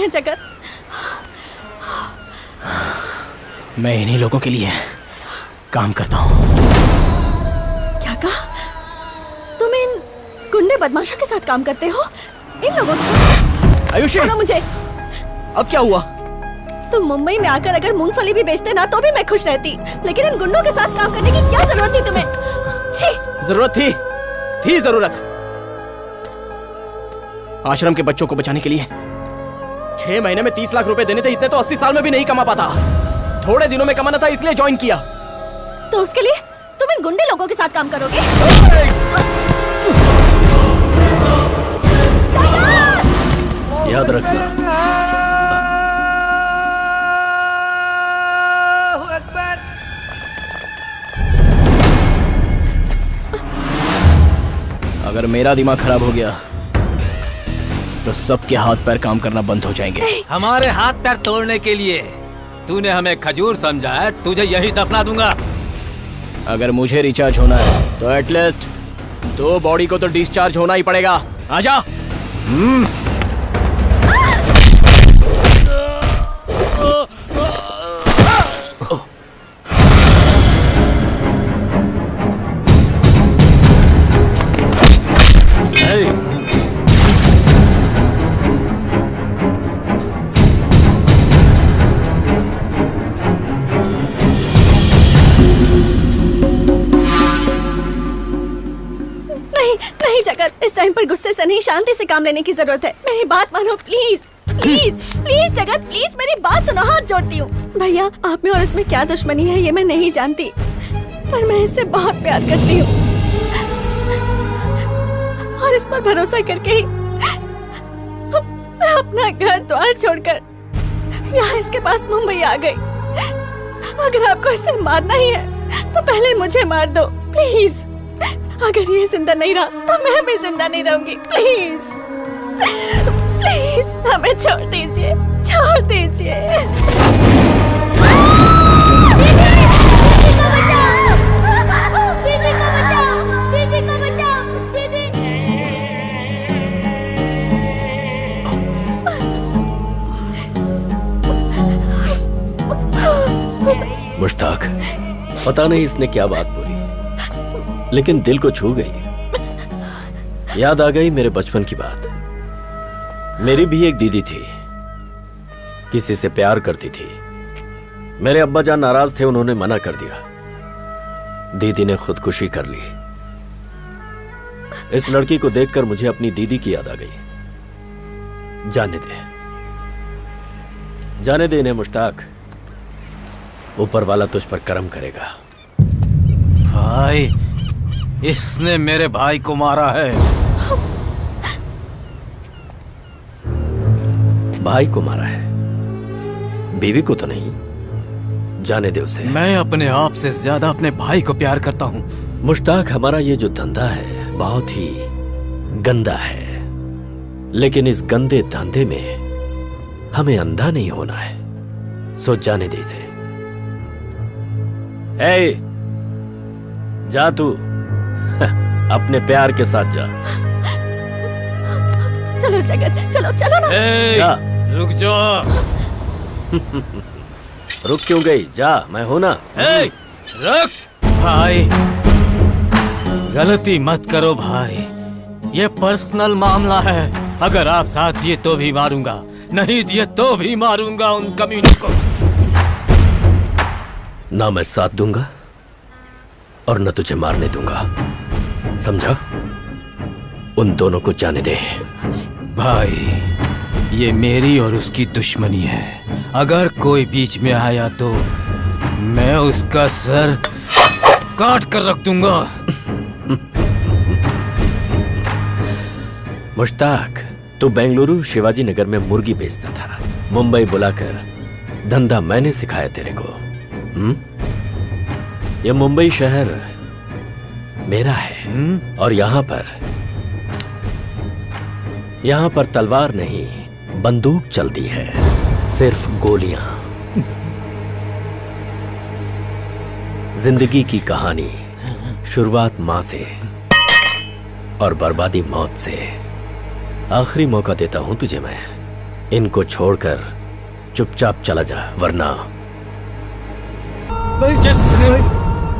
हैं जगत? मैं इन्हीं लोगों के लिए काम करता हूँ। क्या कहा? तुम इन गुंडे बदमाशों के साथ काम करते हो? इन लोगों के? आयुषी! सुनो मुझे। अब क्या हुआ? तुम मुंबई में आकर अगर मूंगफली भी बेचते ना तो भी मैं खुश रहती, लेकिन इन गुंडों के साथ काम करने की क्या जरूरत थी तुम्हें? छी! जरूरत थी जरूरत। आश्रम के बच्चों को बचाने के लिए 6 महीने में 30 लाख रुपए देने थे, इतने तो 80 साल में भी नहीं कमा पाता। थोड़े दिनों में कमाना था इसलिए ज्वाइन किया। तो उसके लिए तुम इन गुंडे लोगों के साथ काम करोगे? याद रखना, अगर मेरा दिमाग खराब हो गया तो सबके हाथ पैर काम करना बंद हो जाएंगे। हमारे हाथ पैर तोड़ने के लिए तूने हमें खजूर समझा है, तुझे यही दफना दूंगा। अगर मुझे रिचार्ज होना है तो एटलीस्ट 2 बॉडी को तो डिस्चार्ज होना ही पड़ेगा। आजा। नहीं जगत, इस टाइम पर गुस्से से नहीं, शांति से काम लेने की जरूरत है। मेरी बात मानो प्लीज प्लीज प्लीज जगत, प्लीज मेरी बात सुनो, हाथ जोड़ती हूँ। भैया आप में और इसमें क्या दुश्मनी है ये मैं नहीं जानती, पर मैं इससे बहुत प्यार करती हूँ और इस पर भरोसा करके ही मैं अपना घर द्वार छोड़कर यहाँ इसके पास मुंबई आ गई। अगर आपको इसे मारना ही है तो पहले मुझे मार दो प्लीज। अगर ये जिंदा नहीं रहा तो मैं भी जिंदा नहीं रहूंगी। प्लीज प्लीज हमें छोड़ दीजिए, छोड़ दीजिए। मुश्ताक, पता नहीं इसने क्या बात बोली, लेकिन दिल को छू गई। याद आ गई मेरे बचपन की बात। मेरी भी एक दीदी थी, किसी से प्यार करती थी। मेरे अब्बा जान नाराज थे, उन्होंने मना कर दिया। दीदी ने खुदकुशी कर ली। इस लड़की को देखकर मुझे अपनी दीदी की याद आ गई। जाने दे इन्हें मुश्ताक, ऊपर वाला तुझ पर करम करेगा। भाई, इसने मेरे भाई को मारा है। भाई को मारा है, बीवी को तो नहीं। जाने दे उसे। मैं अपने आप से ज्यादा अपने भाई को प्यार करता हूँ। मुश्ताक, हमारा ये जो धंधा है बहुत ही गंदा है, लेकिन इस गंदे धंधे में हमें अंधा नहीं होना है। सोच, जाने दे इसे। ए, जा तू अपने प्यार के साथ जा। चलो जगत, चलो चलो ना। जा। रुक जा। रुक क्यों गई? जा, मैं हूं ना। रुक भाई, गलती मत करो भाई, ये पर्सनल मामला है। अगर आप साथ दिए तो भी मारूंगा, नहीं दिए तो भी मारूंगा उन कमीनों को। ना मैं साथ दूंगा और न तुझे मारने दूंगा, समझा? उन दोनों को जाने दे। भाई, ये मेरी और उसकी दुश्मनी है। अगर कोई बीच में आया तो मैं उसका सर काट कर रख दूंगा। मुश्ताक, तू बेंगलुरु शिवाजी नगर में मुर्गी बेचता था। मुंबई बुलाकर धंधा मैंने सिखाया तेरे को। ये मुंबई शहर मेरा है और यहाँ पर तलवार नहीं, बंदूक चलती है, सिर्फ गोलियां। जिंदगी की कहानी शुरुआत मां से और बर्बादी मौत से। आखिरी मौका देता हूं तुझे मैं, इनको छोड़कर चुपचाप चला जा, वरना भाई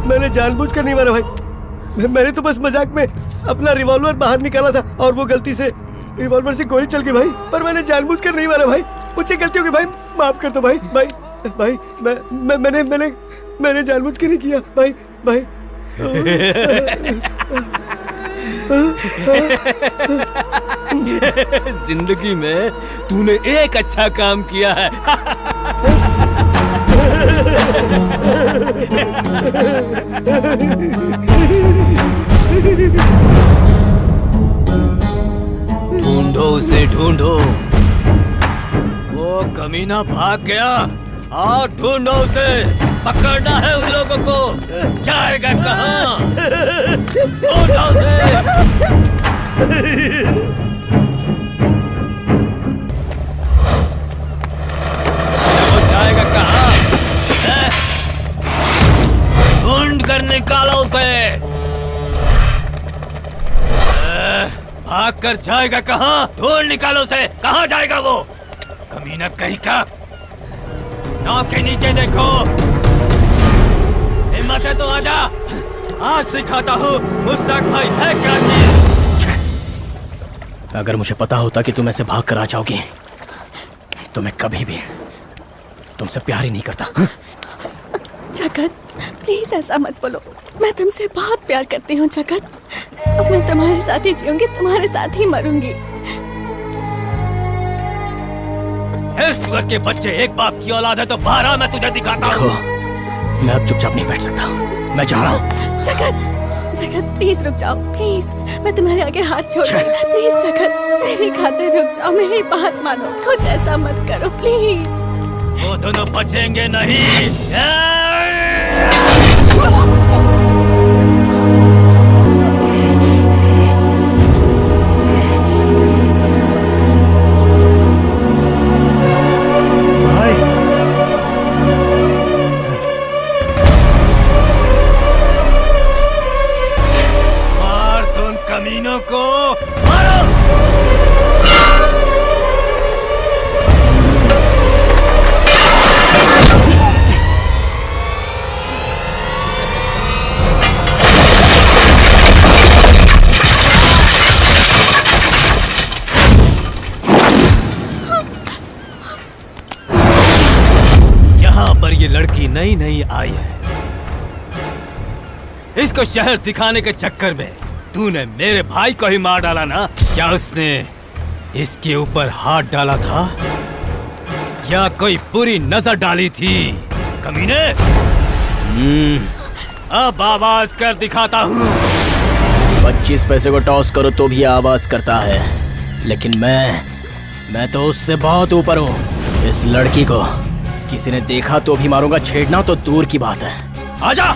मैंने जानबूझकर नहीं मारा भाई। मैंने तो बस मजाक में अपना रिवॉल्वर बाहर निकाला था और वो गलती से रिवॉल्वर से गोली चल गई भाई। पर मैंने जानबूझकर नहीं मारा भाई, मुझसे गलती हो गई भाई, माफ कर दो भाई। भाई मैंने जानबूझ के नहीं किया भाई। जिंदगी में तूने एक अच्छा काम किया है। ढूंढो उसे, ढूंढो। वो कमीना भाग गया और ढूंढो उसे। पकड़ना है उन लोगों को। जाएगा कहाँ? ढूंढो उसे। वो जाएगा कहाँ? ढूंढ कर निकालो उसे। भाग कर जाएगा कहाँ? ढूंढ निकालो उसे। कहाँ जाएगा वो? कमीना कहीं का। नाव के नीचे देखो। हिम्मत है तो आजा। आज सिखाता हूँ मुश्ताक भाई है क्या चीज। अगर मुझे पता होता कि तुम ऐसे भाग कर आ जाओगी तो मैं कभी भी तुमसे प्यार ही नहीं करता। जगत प्लीज ऐसा मत बोलो, मैं तुमसे बहुत प्यार करती हूँ जगत। अब मैं तुम्हारे साथ ही जीऊंगी, तुम्हारे साथ ही मरूंगी। ईश्वर के बच्चे, एक बाप की औलाद है तो 12 मैं तुझे दिखाता हूँ। मैं अब चुपचाप नहीं बैठ सकता, मैं जा रहा हूँ। जगत प्लीज रुक जाओ, प्लीज मैं तुम्हारे आगे हाथ छोड़ रही हूँ। प्लीज जगत मेरी खातिर रुक जाओ, मेरी बात मानो, कुछ ऐसा मत करो प्लीज। वो दोनों बचेंगे नहीं। मार तुम कमीनों को, मारो। यहाँ पर ये लड़की नई नई आई है। इसको शहर दिखाने के चक्कर में तूने मेरे भाई को ही मार डाला ना? क्या उसने इसके ऊपर हाथ डाला था या कोई बुरी नजर डाली थी? कमीने, अब आवाज कर दिखाता हूँ। 25 पैसे को टॉस करो तो भी आवाज करता है, लेकिन मैं तो उससे बहुत ऊपर हूँ। इस लड़की को किसी ने देखा तो भी मारूंगा, छेड़ना तो दूर की बात है। आजा।